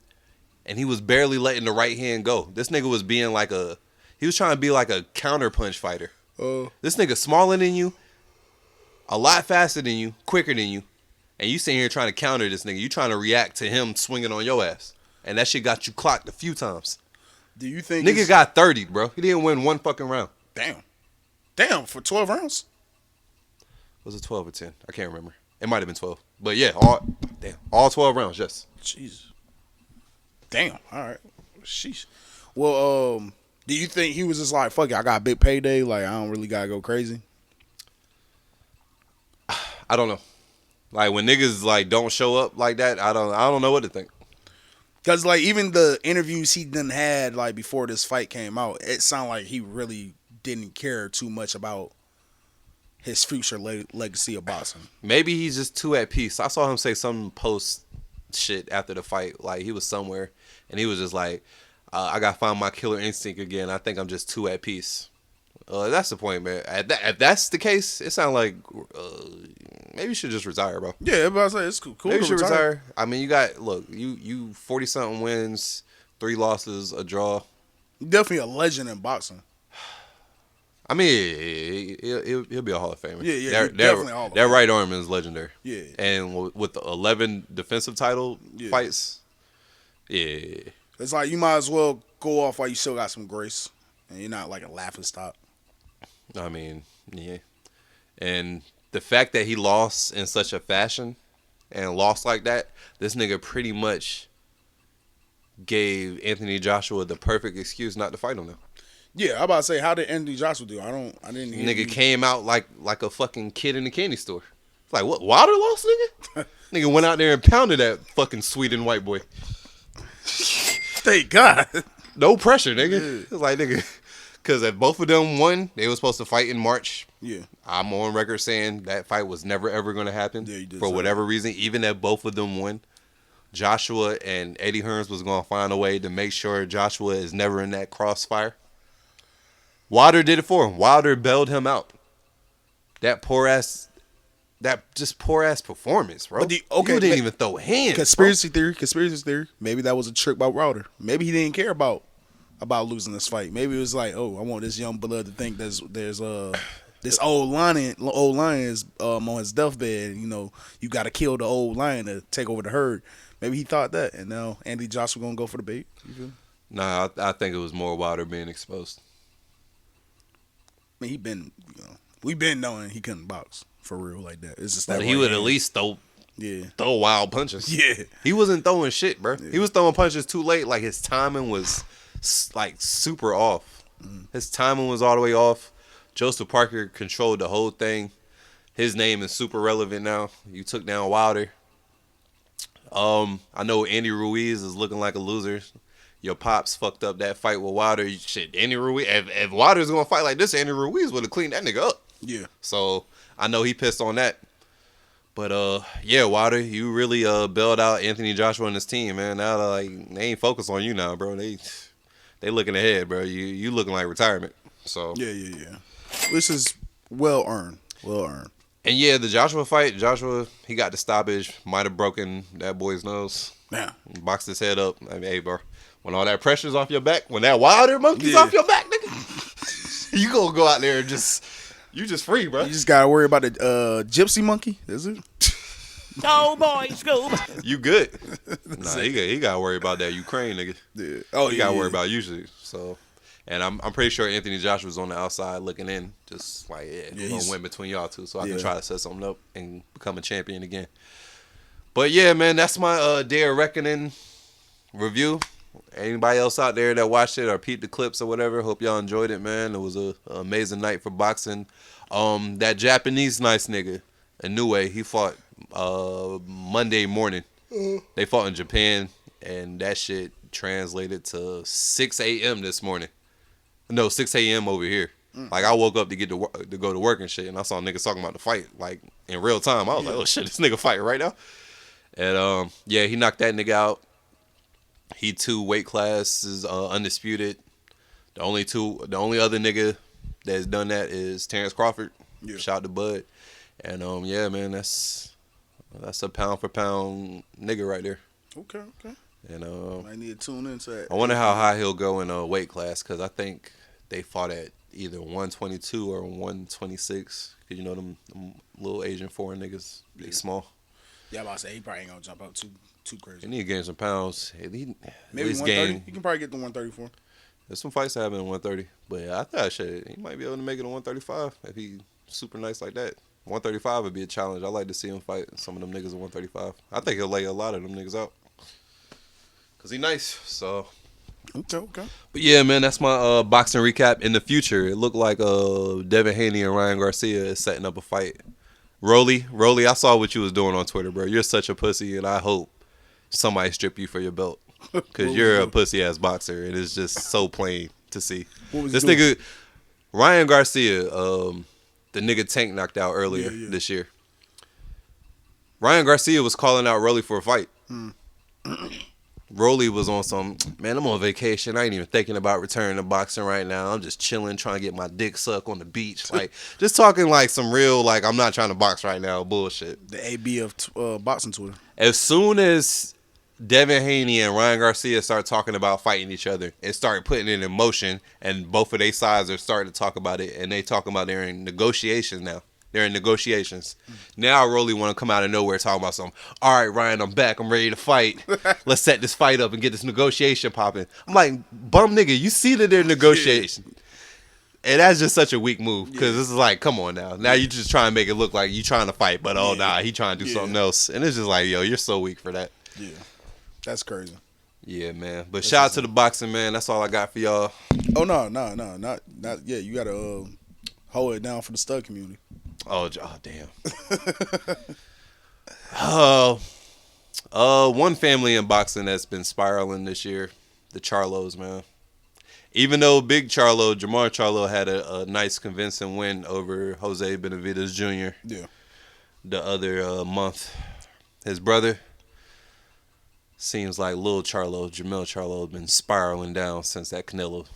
And he was barely letting the right hand go. This nigga was being like he was trying to be like a counter punch fighter. This nigga smaller than you, a lot faster than you, quicker than you. And you sitting here trying to counter this nigga. You trying to react to him swinging on your ass. And that shit got you clocked a few times. Do you think nigga got 30, bro? He didn't win one fucking round. Damn, for 12 rounds? Was it 12 or 10? I can't remember. It might have been 12. But yeah, all 12 rounds, yes. Jesus. Damn. All right. Sheesh. Well, do you think he was just like, fuck it, I got a big payday, like I don't really gotta go crazy? I don't know. Like when niggas like don't show up like that, I don't know what to think. Cause like even the interviews he done had like before this fight came out, it sounded like he really didn't care too much about his future legacy of boxing. Maybe he's just too at peace. I saw him say some post shit after the fight, like he was somewhere and he was just like, I gotta find my killer instinct again. I think I'm just too at peace. That's the point, man. If that's the case, it sounds like maybe you should just retire, bro. Yeah, but I say it's cool. Maybe you should retire. I mean, you 40-something wins, 3 losses, a draw. Definitely a legend in boxing. I mean, he'll be a Hall of Famer. Yeah, definitely a Hall of Famer. That right arm is legendary. Yeah. And with the 11 defensive title fights, yeah. It's like you might as well go off while you still got some grace, and you're not like a laughing stock. I mean, yeah. And the fact that he lost in such a fashion and lost like that, this nigga pretty much gave Anthony Joshua the perfect excuse not to fight him now. Yeah, I'm about to say, how did Anthony Joshua do? I didn't hear nigga came out like a fucking kid in the candy store. Like, what, Wilder lost, nigga? Nigga went out there and pounded that fucking Sweden white boy. Thank God. No pressure, nigga. Yeah. It's like, nigga, because if both of them won, they were supposed to fight in March. Yeah. I'm on record saying that fight was never, ever going to happen for whatever reason, even if both of them won. Joshua and Eddie Hearns was going to find a way to make sure Joshua is never in that crossfire. Wilder did it for him. Wilder bailed him out. That poor ass performance, bro. You didn't even throw hands. Conspiracy theory. Maybe that was a trick by Wilder. Maybe he didn't care about losing this fight. Maybe it was like, oh, I want this young blood to think there's this old lion is on his deathbed. You know, you got to kill the old lion to take over the herd. Maybe he thought that, and now Andy Joshua gonna go for the bait. Nah, I think it was more Wilder being exposed. I mean, we've been knowing he couldn't box for real like that. It's just that he would at least throw wild punches. Yeah, he wasn't throwing shit, bro. Yeah. He was throwing punches too late. Like his timing was like super off. His timing was all the way off. Joseph Parker controlled the whole thing. His name is super relevant now. You took down Wilder. I know Andy Ruiz is looking like a loser. Your pops fucked up that fight with Wilder. Shit, Andy Ruiz. If Wilder's gonna fight like this, Andy Ruiz would have cleaned that nigga up. Yeah. So I know he pissed on that. But yeah, Wilder, you really bailed out Anthony Joshua and his team, man. Now they ain't focused on you now, bro. They looking ahead, bro. You looking like retirement. So yeah. This is well earned. And yeah, the Joshua fight, Joshua, he got the stoppage, might have broken that boy's nose. Yeah. Boxed his head up. I mean, hey, bro, when all that pressure's off your back, when that Wilder monkey's off your back, nigga, you gonna go out there and you just free, bro. You just gotta worry about the gypsy monkey, is it? Go boys, go. You good. Nah, he gotta worry about that Ukraine nigga. Yeah. Oh, he yeah, gotta worry yeah. about usually. So, and I'm pretty sure Anthony Joshua's on the outside looking in, just like we're gonna win between y'all two, so I can try to set something up and become a champion again. But yeah, man, that's my Day of Reckoning review. Anybody else out there that watched it or peeped the clips or whatever, hope y'all enjoyed it, man. It was a amazing night for boxing. That Japanese nice nigga, Inoue, he fought Monday morning. They fought in Japan, and that shit translated to 6 a.m. this morning. No, 6 a.m. over here. Like, I woke up to get to go to work and shit, and I saw niggas talking about the fight, like, in real time. I was like, oh, shit, this nigga fighting right now. And, yeah, he knocked that nigga out. He 2 weight classes, undisputed. The only other nigga that's done that is Terrence Crawford. Yeah. Shout out to Bud. And, yeah, man, that's a pound for pound nigga right there. Okay. And I need to tune into that. I wonder how high he'll go in a weight class, because I think they fought at either 122 or 126. Because, you know, them little Asian foreign niggas, they small. Yeah, I'm about to say, he probably ain't going to jump up too crazy. He need to gain some pounds. Maybe 130. You can probably get to 134. There's some fights happening at 130. But yeah, I thought he might be able to make it to 135 if he super nice like that. 135 would be a challenge. I like to see him fight some of them niggas at 135. I think he'll lay a lot of them niggas out. Because he nice, so. Okay. But yeah, man, that's my boxing recap. In the future, it looked like Devin Haney and Ryan Garcia is setting up a fight. Rolly, I saw what you was doing on Twitter, bro. You're such a pussy, and I hope somebody strip you for your belt. Because you're a pussy-ass boxer, and it's just so plain to see. This nigga, Ryan Garcia, the nigga Tank knocked out earlier this year. Ryan Garcia was calling out Rolly for a fight. Rolly was on some, man, I'm on vacation. I ain't even thinking about returning to boxing right now. I'm just chilling, trying to get my dick sucked on the beach. Like, just talking like some real, like, I'm not trying to box right now bullshit. The AB of boxing Twitter. As soon as Devin Haney and Ryan Garcia start talking about fighting each other and start putting it in motion, and both of their sides are starting to talk about it, and they talking about they're in negotiations now. They're in negotiations. Now Rolly want to come out of nowhere talking about something. All right, Ryan, I'm back. I'm ready to fight. Let's set this fight up and get this negotiation popping. I'm like, bum nigga, you see that they're negotiating. And that's just such a weak move, because this is like, come on now. Now you just trying to make it look like you trying to fight, but nah, he trying to do something else. And it's just like, yo, you're so weak for that. Yeah, that's crazy. Yeah, man. But shout out to the boxing, man. That's all I got for y'all. Oh, no, not yet. You got to hold it down for the stud community. Oh damn. One family in boxing that's been spiraling this year, the Charlos, man. Even though Big Charlo, Jamar Charlo, had a nice convincing win over Jose Benavidez Jr. Yeah. The other month, his brother, seems like Lil Charlo, Jamil Charlo, has been spiraling down since that Canelo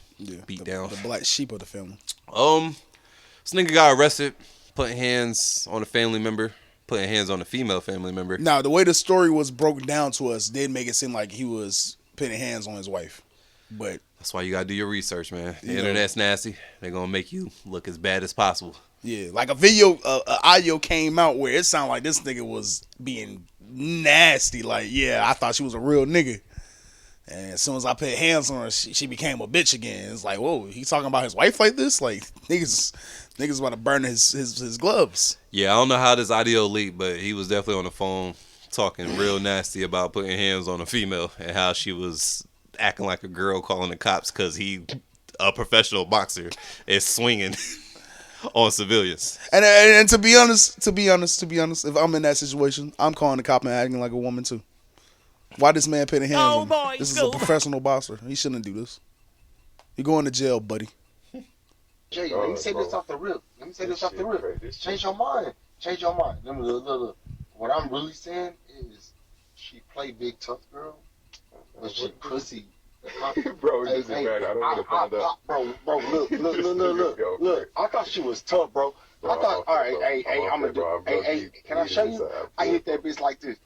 beat down. The black sheep of the family. This nigga got arrested, putting hands on a family member, putting hands on a female family member. Now, the way the story was broken down to us did make it seem like he was putting hands on his wife. But that's why you gotta do your research, man. The internet's nasty. They're gonna make you look as bad as possible. Yeah, like a audio came out where it sounded like this nigga was being nasty. Like, yeah, I thought she was a real nigga. And as soon as I put hands on her, she became a bitch again. It's like, whoa, he's talking about his wife like this? Like, niggas want to burn his gloves. Yeah, I don't know how this audio leaked, but he was definitely on the phone talking real nasty about putting hands on a female and how she was acting like a girl, calling the cops because he, a professional boxer, is swinging on civilians. And to be honest, if I'm in that situation, I'm calling the cop and acting like a woman too. Why this man putting hands on me? This is a professional boxer. He shouldn't do this. You're going to jail, buddy. Jay, let me say this off the rip. Change your mind. Look. What I'm really saying is she play big tough girl, but she pussy. Bro, this is bad. I don't want to find out. Bro, look. I thought she was tough, bro. I thought, all right, hey, I'm gonna do. Hey, can I show you? I hit that bitch like this.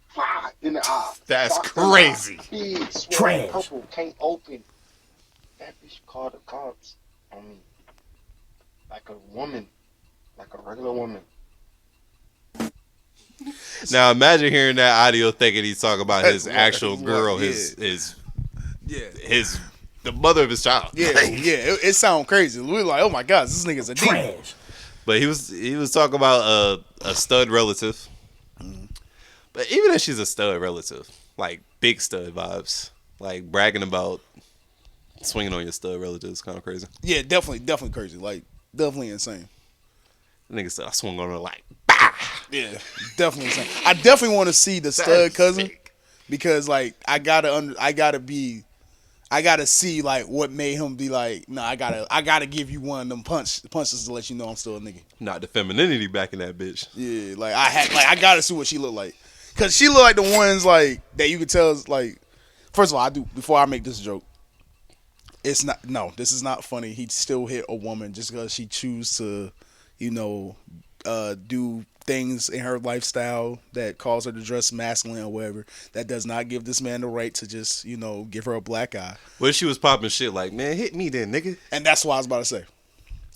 Fly in the eye. That's Socks in the eye. crazy. Big, swollen, purple, can't open. That bitch called the cops on me. Like a woman. Like a regular woman. Now imagine hearing that audio thinking he's talking about his Right, actual girl, yeah. his the mother of his child. Yeah, it sounds crazy. We were like, oh my god, this nigga's a demon. But he was talking about a stud relative. But even if she's a stud relative, like big stud vibes, like bragging about swinging on your stud relative is kind of crazy. Yeah, definitely crazy. Like definitely insane. The nigga said I swung on her like. Yeah, definitely insane. I definitely want to see the stud cousin because like I gotta see like what made him be like, no, I gotta give you one of them punches to let you know I'm still a nigga. Not the femininity back in that bitch. Yeah, like I gotta see what she look like, cause she look like the ones like that you could tell is like. First of all, before I make this joke, this is not funny. He still hit a woman just because she choose to, do things in her lifestyle that cause her to dress masculine or whatever. That does not give this man the right to just, give her a black eye. What if she was popping shit like, man, hit me then, nigga? And that's what I was about to say.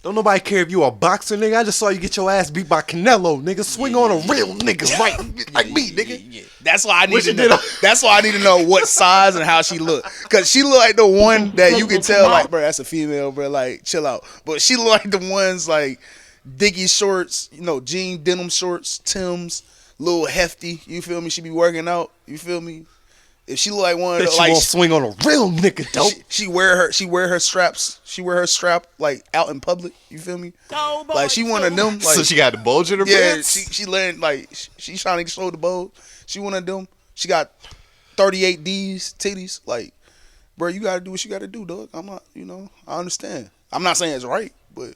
Don't nobody care if you a boxer, nigga. I just saw you get your ass beat by Canelo, nigga. Swing on a real nigga, right? Like me, nigga. Yeah. That's why I need to know. That's why I need to know what size and how she look. Cause she look like the one that you can tell, like, bro, that's a female, bro. Like, chill out. But she look like the ones like Dickie shorts, jean denim shorts, Tim's, little hefty. You feel me? She be working out. You feel me? If she look like one, she won't swing on a real nigga, dope. She wear her straps. She wear her strap like out in public. You feel me? Oh, boy, like she one of them. Like, so she got the bulge in her pants. She letting like she trying to show the bulge. She one of them. She got 38 D's titties. Like, bro, you gotta do what you gotta do, dog. I'm not, I understand. I'm not saying it's right, but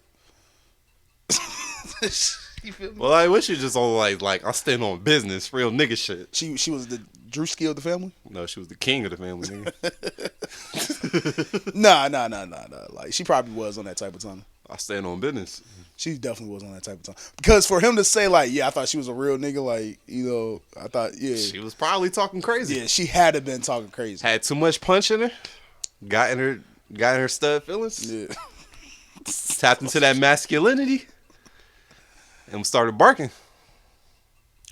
you feel me? Well, I wish you just on like I stand on business, real nigga shit. She was the Drewski of the family? No, she was the king of the family, nigga. Nah. Like she probably was on that type of time. I stand on business. She definitely was on that type of time. Because for him to say like, yeah, I thought she was a real nigga, like, I thought, yeah. She was probably talking crazy. Yeah, she had to been talking crazy. Had too much punch in her. Got in her stud feelings. Yeah. Tapped into that masculinity. And started barking.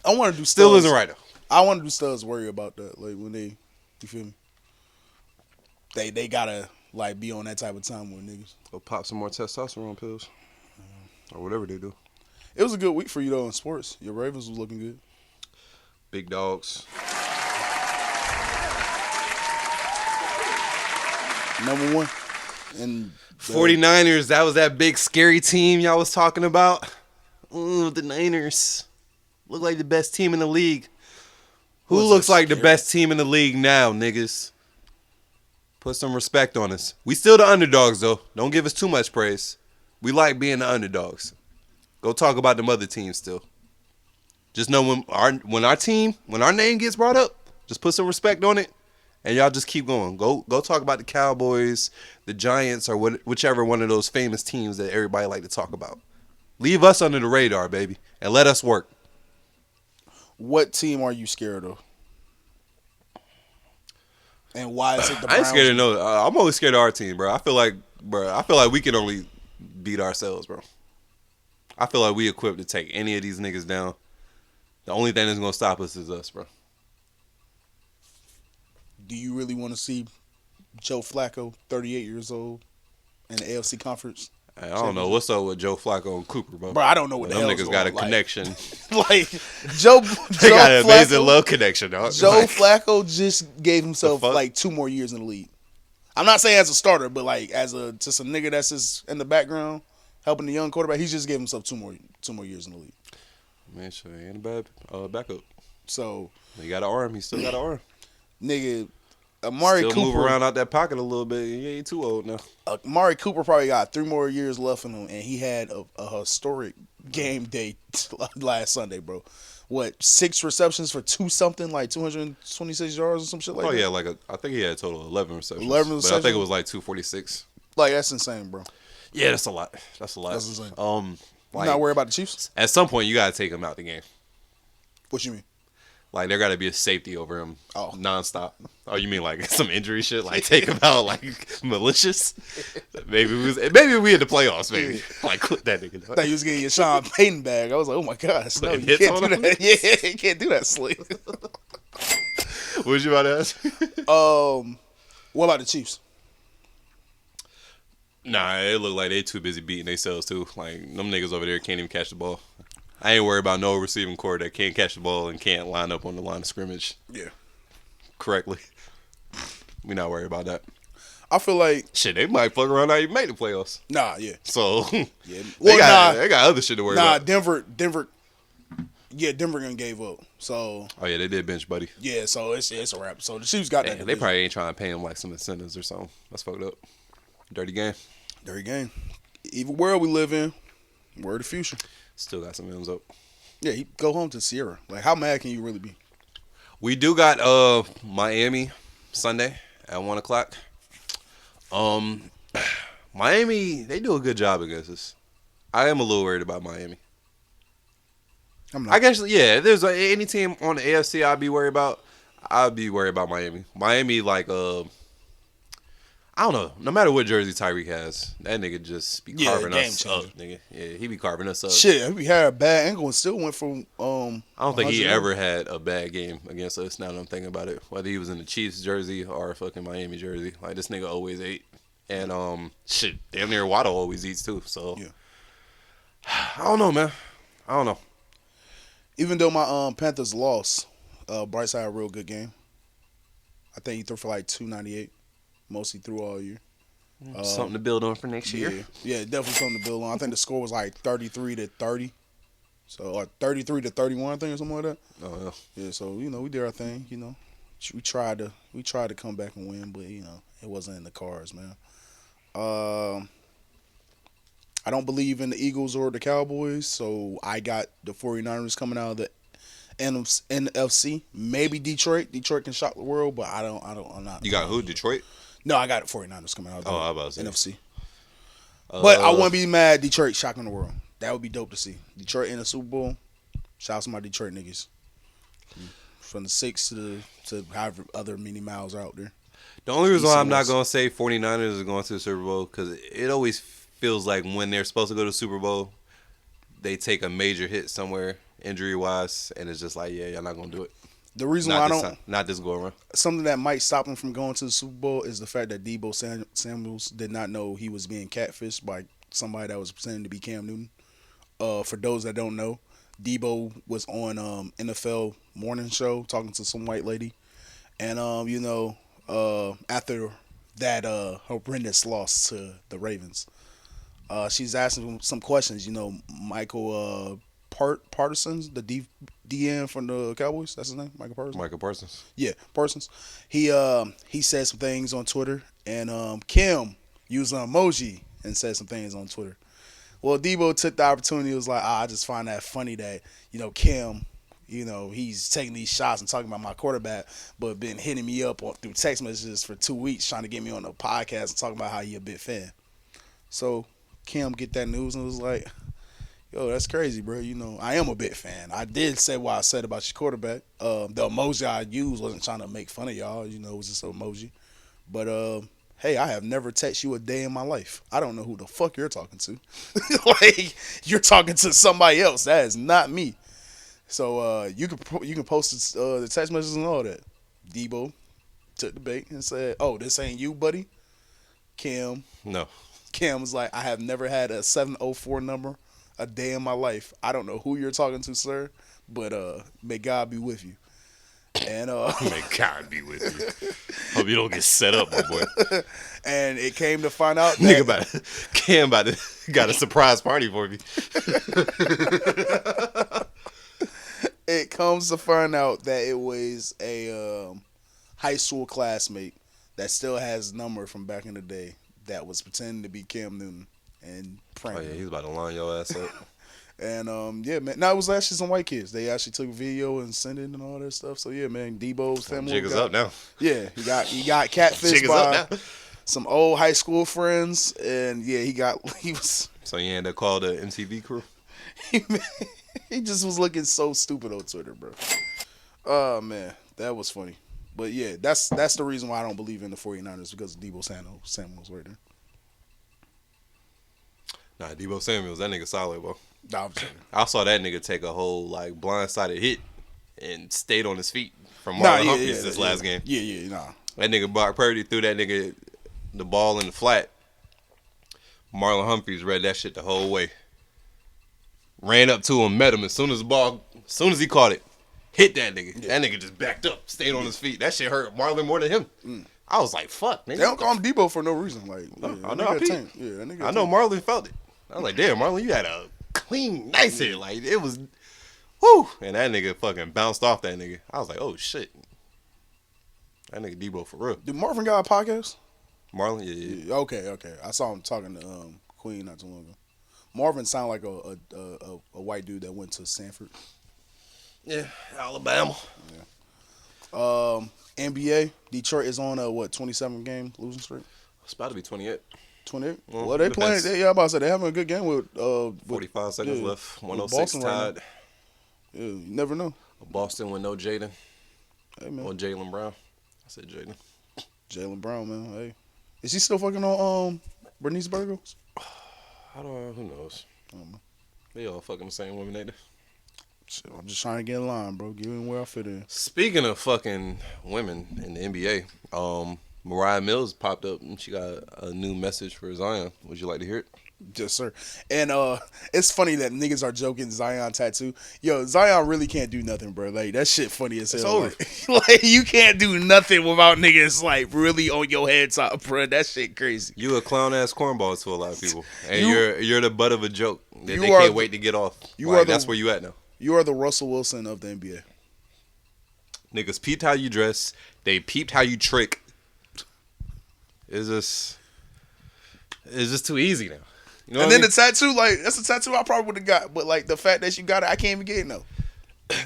I want to do Still studs. isn't right though. I want to do studs worry about that. Like when you feel me? They gotta like be on that type of time with niggas. Go pop some more testosterone pills. Or whatever they do. It was a good week for you though in sports. Your Ravens was looking good. Big dogs. Number one. And 49ers, that was that big scary team y'all was talking about. Ooh, the Niners. Look like the best team in the league. Who looks like the best team in the league now, niggas? Put some respect on us. We still the underdogs, though. Don't give us too much praise. We like being the underdogs. Go talk about them other teams still. Just know when our name gets brought up, just put some respect on it, and y'all just keep going. Go talk about the Cowboys, the Giants, or whichever one of those famous teams that everybody like to talk about. Leave us under the radar, baby, and let us work. What team are you scared of? And why is it the Browns? I ain't scared of no. I'm only scared of our team, bro. I feel like we can only beat ourselves, bro. I feel like we equipped to take any of these niggas down. The only thing that's gonna stop us is us, bro. Do you really want to see Joe Flacco, 38 years old, in the AFC Conference? I don't know what's up with Joe Flacco and Cooper, bro. Bro, I don't know what the hell. Them niggas got a connection. Like Joe they got an amazing love connection, dog. Joe Flacco just gave himself like 2 more years in the league. I'm not saying as a starter, but like as just a nigga that's just in the background helping the young quarterback. He just gave himself 2 more years in the league. Man, sure, he ain't a bad backup. So he got an arm. He still got an arm. Nigga, Amari Cooper move around out that pocket a little bit. He ain't too old now. Amari Cooper probably got 3 more years left in him, and he had a historic game day last Sunday, bro. What, 6 receptions for 226 yards or some shit like that? Oh yeah, I think he had a total of 11 receptions. 11 receptions. But I think it was like 246. Like that's insane, bro. Yeah, that's a lot. That's a lot. That's insane. You not worried about the Chiefs? At some point, you gotta take him out the game. What you mean? Like there gotta be a safety over him, nonstop. Oh, you mean like some injury shit? Like take him out like malicious? Maybe we in the playoffs. Maybe like clip that nigga. I thought you was getting your Sean Payton bag. I was like, oh my gosh, no, you can't do that. Yeah, you can't do that, Slick. What was you about to ask? What about the Chiefs? Nah, it look like they too busy beating themselves too. Like them niggas over there can't even catch the ball. I ain't worried about no receiving core that can't catch the ball and can't line up on the line of scrimmage. Yeah. Correctly. We not worried about that. I feel like shit, they might fuck around not even make the playoffs. Nah, yeah. So yeah. They got other shit to worry about. Denver gonna gave up. So oh yeah, they did bench Buddy. Yeah, so it's a wrap. So the Chiefs got that. They probably ain't trying to pay him like some incentives or something. That's fucked up. Dirty game. Dirty game. Evil world we live in. Word of the future. Still got some M's up. Yeah, he go home to Sierra. Like, how mad can you really be? We do got Miami Sunday at 1:00. Miami, they do a good job against us. I am a little worried about Miami. I'm not. I guess yeah. If there's any team on the AFC I'd be worried about, I'd be worried about Miami. Miami, like I don't know. No matter what jersey Tyreek has, that nigga just be carving us up, nigga. Yeah, he be carving us up. Shit, he had a bad ankle and still went from. I don't think he ever had a bad game against us. Now that I'm thinking about it, whether he was in the Chiefs jersey or a fucking Miami jersey, like this nigga always ate. And shit, damn near Waddle always eats too. So yeah, I don't know, man. I don't know. Even though my Panthers lost, Bryce had a real good game. I think he threw for like 298. Mostly through all year. Something to build on for next year. Yeah, definitely something to build on. I think the score was like 33-30. So, or 33-31, I think, or something like that. Oh, yeah. Yeah, so, we did our thing, We tried to come back and win, but, it wasn't in the cards, man. I don't believe in the Eagles or the Cowboys, so I got the 49ers coming out of the NFC. Maybe Detroit. Detroit can shock the world, but I'm not. You got who? Detroit? No, I got the 49ers coming out of the NFC. But I wouldn't be mad Detroit shocking the world. That would be dope to see. Detroit in the Super Bowl. Shout out to my Detroit niggas. From the 6 to however other many miles out there. The only reason why I'm not going to say 49ers are going to the Super Bowl because it always feels like when they're supposed to go to the Super Bowl, they take a major hit somewhere injury-wise, and it's just like, yeah, y'all not going to do it. The reason why not this go around. Something that might stop him from going to the Super Bowl is the fact that Deebo Samuels did not know he was being catfished by somebody that was pretending to be Cam Newton. For those that don't know, Deebo was on NFL morning show talking to some white lady, and after that horrendous loss to the Ravens, she's asking him some questions. Michael Parsons, the DN from the Cowboys. That's his name, Michael Parsons. Michael Parsons. Yeah, Parsons. He said some things on Twitter, and Kim used an emoji and said some things on Twitter. Well, Debo took the opportunity. He was like, I just find that funny that Kim, he's taking these shots and talking about my quarterback, but been hitting me up through text messages for 2 weeks trying to get me on the podcast and talking about how he a big fan. So Kim get that news and was like, yo, that's crazy, bro. I am a big fan. I did say what I said about your quarterback. The emoji I used wasn't trying to make fun of y'all. It was just an emoji. But, hey, I have never texted you a day in my life. I don't know who the fuck you're talking to. Like, you're talking to somebody else. That is not me. So, you can post the text messages and all that. Debo took the bait and said, oh, this ain't you, buddy? Kim. No. Kim was like, I have never had a 704 number a day in my life. I don't know who you're talking to, sir, but may God be with you. And may God be with you. Hope you don't get set up, my boy. And it came to find out that Cam got a surprise party for me. It comes to find out that it was a high school classmate that still has a number from back in the day that was pretending to be Cam Newton and pranking. Oh yeah, he's about to line your ass up. And yeah, man. Now it was actually some white kids. They actually took a video and sent it and all that stuff. So yeah, man, Debo's family. Jig is up now. Yeah, he got catfished by some old high school friends, and yeah, he was. So you had to call the MTV crew. he just was looking so stupid on Twitter, bro. Oh man, that was funny. But yeah, that's the reason why I don't believe in the 49ers because of Debo Samuel's right there. Nah, Debo Samuels, that nigga solid, bro. Nah, I'm saying. I saw that nigga take a whole like blindsided hit and stayed on his feet from Marlon Humphreys this last game. Yeah, nah. That nigga Brock Purdy threw that nigga the ball in the flat. Marlon Humphreys read that shit the whole way. Ran up to him, met him as soon as he caught it, hit that nigga. Yeah. That nigga just backed up, stayed on his feet. That shit hurt Marlon more than him. I was like, fuck, nigga. They don't call him Debo for no reason. Like, I know. I know Marlon felt it. I was like, damn, Marlon, you had a clean, nice hit. Like, it was, whoo. And that nigga fucking bounced off that nigga. I was like, oh, shit. That nigga Debo for real. Did Marvin got a podcast? Marlon? Yeah. Okay. I saw him talking to Queen not too long ago. Marvin sounded like a white dude that went to Stanford. Yeah, Alabama. Yeah. NBA, Detroit is on a 27-game losing streak? It's about to be 28. 28? Well, they playing. I'm about to say they having a good game with 45 seconds left. 106 tied. Right, yeah, you never know. Boston with no Jaden. Hey man. Or Jaylen Brown. I said Jaden. Jaylen Brown, man. Hey, is he still fucking on Bernice Burgos? I don't know. Who knows? I don't know. They all fucking the same women, ain't they? Shit, I'm just trying to get in line, bro. Get in where I fit in. Speaking of fucking women in the NBA, Mariah Mills popped up and she got a new message for Zion. Would you like to hear it? Yes, sir. And it's funny that niggas are joking Zion tattoo. Yo, Zion really can't do nothing, bro. Like, that shit funny as hell. Like, you can't do nothing without niggas, like, really on your head top, bro. That shit crazy. You a clown-ass cornball to a lot of people. And you're the butt of a joke that they can't wait to get off. That's where you at now. You are the Russell Wilson of the NBA. Niggas peeped how you dress. They peeped how you trick. It's just too easy now. You know and then the tattoo, like, that's a tattoo I probably would have got. But, like, the fact that you got it, I can't even get it, no.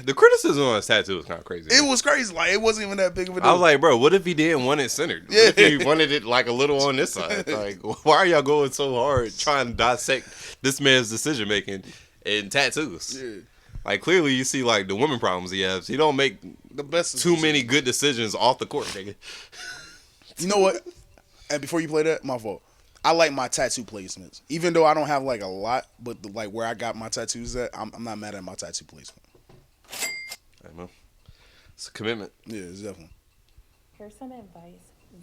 The criticism on his tattoo was kind of crazy. It was crazy. Like, it wasn't even that big of a deal. I was like, bro, what if he didn't want it centered? Yeah. What if he wanted it, like, a little on this side? Like, why are y'all going so hard trying to dissect this man's decision-making in tattoos? Yeah. Like, clearly you see, like, the women problems he has. He don't make the best too many good decisions off the court, nigga. You know what? And before you play that, my fault. I like my tattoo placements. Even though I don't have, like, a lot, but, like, where I got my tattoos at, I'm not mad at my tattoo placement. I know. It's a commitment. Yeah, it's definitely. Here's some advice,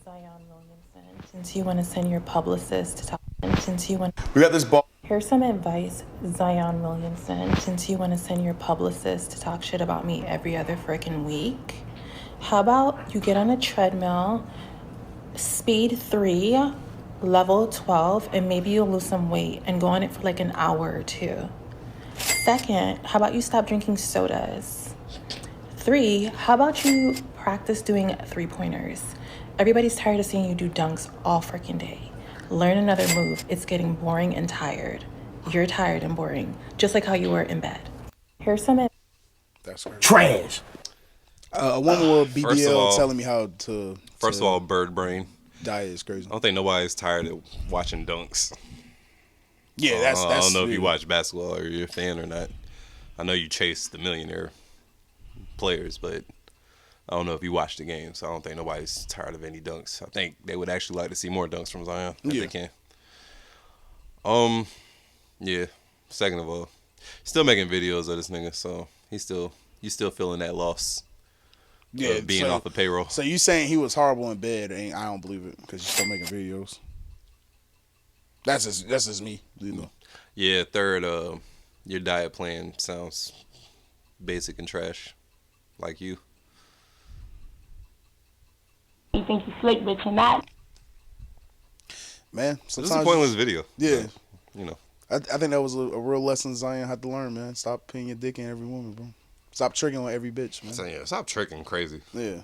Zion Williamson. Since you want to send your publicist to talk, we got this ball. Here's some advice, Zion Williamson. Since you want to send your publicist to talk shit about me every other freaking week, how about you get on a treadmill, speed 3, level 12, and maybe you'll lose some weight and go on it for like an hour or 2. Second, how about you stop drinking sodas? 3, how about you practice doing 3-pointers? Everybody's tired of seeing you do dunks all freaking day. Learn another move. It's getting boring and tired. You're tired and boring, just like how you were in bed. Here's some. That's crazy. Trash. A woman with BBL telling me how to. First of all, bird brain. Diet is crazy. I don't think nobody's tired of watching dunks. Yeah, that's. I don't know if you watch basketball or you're a fan or not. I know you chase the millionaire players, but I don't know if you watch the game, so I don't think nobody's tired of any dunks. I think they would actually like to see more dunks from Zion if they can. Yeah. Second of all, still making videos of this nigga, so you still feeling that loss. Yeah, being off the payroll. So you saying he was horrible in bed? And I don't believe it because you're still making videos. That's just me, you know. Yeah. Third, your diet plan sounds basic and trash, like you. You think you slick, but you're not. Man, this is a pointless video. Yeah, so, you know. I think that was a real lesson Zion had to learn, man. Stop putting your dick in every woman, bro. Stop tricking on every bitch, man. So, yeah, stop tricking crazy. Yeah.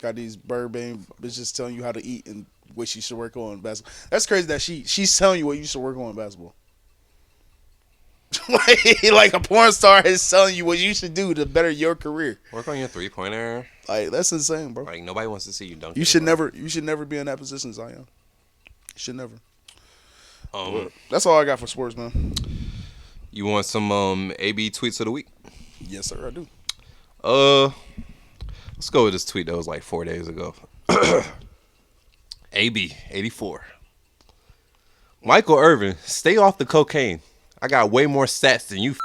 Got these bird brain bitches telling you how to eat and what you should work on in basketball. That's crazy that she's telling you what you should work on in basketball. like a porn star is telling you what you should do to better your career. Work on your 3-pointer. Like, that's insane, bro. Like, nobody wants to see you dunk. You should never be in that position, Zion. You should never. That's all I got for sports, man. You want some AB tweets of the week? Yes, sir, I do. Let's go with this tweet that was like 4 days ago. AB 84. Michael Irvin, stay off the cocaine. I got way more stats than you.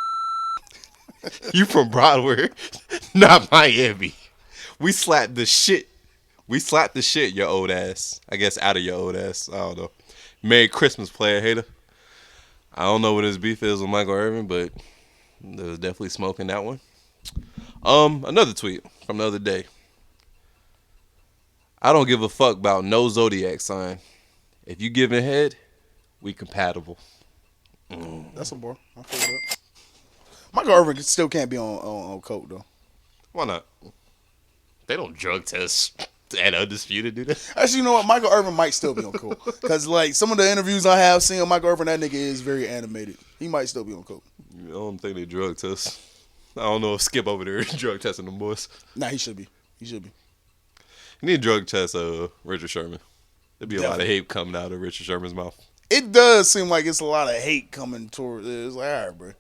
You from Broadway, not Miami. We slapped the shit. Your old ass. I guess out of your old ass. I don't know. Merry Christmas, player hater. I don't know what his beef is with Michael Irvin, but there was definitely smoke in that one. Another tweet from the other day. I don't give a fuck about no zodiac sign. If you giving head, we compatible. That's a bar. I feel that. Michael Irvin still can't be on coke though. Why not? They don't drug test at Undisputed, do they? Actually, you know what? Michael Irvin might still be on coke. Because, like, some of the interviews I have seen of Michael Irvin, that nigga is very animated. He might still be on coke. I don't think they drug test. I don't know if Skip over there is drug testing them boys. Nah, he should be. You need to drug test Richard Sherman. There'd be a lot of hate coming out of Richard Sherman's mouth. It does seem like it's a lot of hate coming towards it. It's like, all right, bro.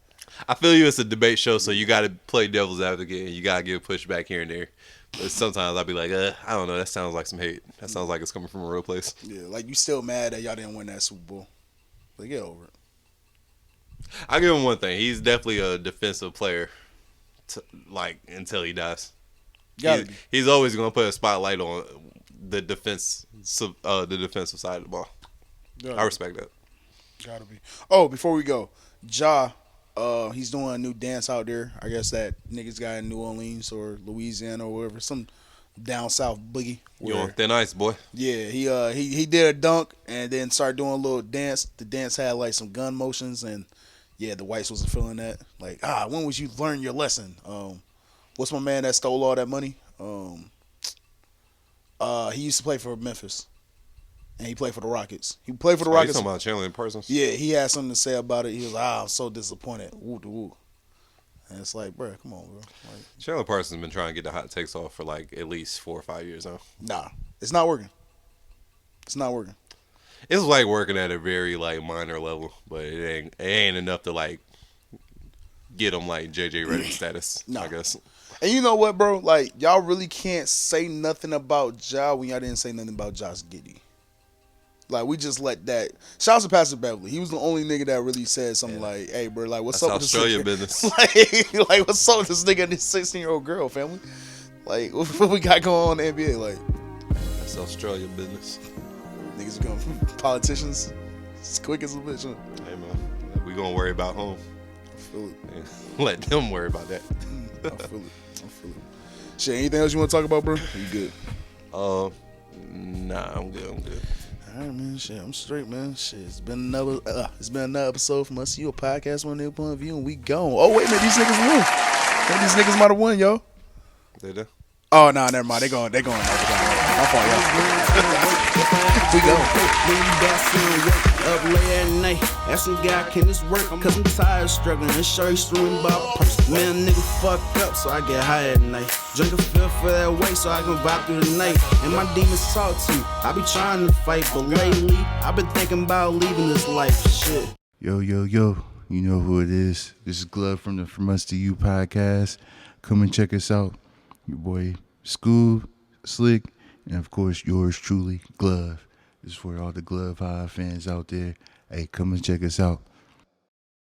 I feel you. It's a debate show, so you got to play devil's advocate, and you got to give pushback here and there. But sometimes I'll be like, I don't know. That sounds like some hate. That sounds like it's coming from a real place. Yeah, like you still mad that y'all didn't win that Super Bowl. Like, get over it. I'll give him one thing. He's definitely a defensive player, until he dies. He's always going to put a spotlight on the defensive side of the ball. I respect that. Gotta be. Oh, before we go, Ja, he's doing a new dance out there. I guess that niggas got in New Orleans or Louisiana or whatever, some down south boogie. You on thin ice, boy? Yeah, he did a dunk and then started doing a little dance. The dance had like some gun motions, and yeah, the whites wasn't feeling that. Like, when was you learn your lesson? What's my man that stole all that money? He used to play for Memphis. And he played for the Rockets. He played for the Rockets. You talking about Chandler Parsons? Yeah, he had something to say about it. He was like, I'm so disappointed. Woo to woo. And it's like, bro, come on, bro. Like, Chandler Parsons has been trying to get the hot takes off for like at least 4 or 5 years now. Nah, it's not working. It's not working. It's like working at a very like minor level, but it ain't enough to like get him like JJ Redick status. Nah. I guess. And you know what, bro? Like, y'all really can't say nothing about Ja when y'all didn't say nothing about Josh Giddey. Like, we just let that. Shout out to Pastor Beverly. He was the only nigga that really said something like, hey, bro, like, what's That's up with Australian this business. like, what's up with this nigga and this 16-year-old girl, family? Like, what we got going on in the NBA? Like, that's Australian business. Niggas become politicians as quick as a bitch, huh? Hey, man. We gonna worry about home. I feel it. Yeah. Let them worry about that. I feel it. Shit, anything else you want to talk about, bro? Are you good? Nah, I'm good. All right, man. Shit, I'm straight, man. Shit, it's been another episode from us, you a podcast one their point of view, and we gone. Oh wait, man, these niggas won. Man, these niggas might have won, yo. They did. Oh no, never mind. They going. My fault, y'all. We go. Up late at night, asking God, can this work? Cause I'm tired of struggling and sure he's screwing about purse. Man, nigga fucked up, so I get high at night. Drink a feel for that way so I can vibe through the night. And my demons talk to me. I be trying to fight, but lately, I've been thinking about leaving this life. Shit. Yo. You know who it is. This is Glove from the From Us to You podcast. Come and check us out. Your boy Scoob, Slick, and of course yours truly, Glove. This is for all the Glove High fans out there. Hey, come and check us out.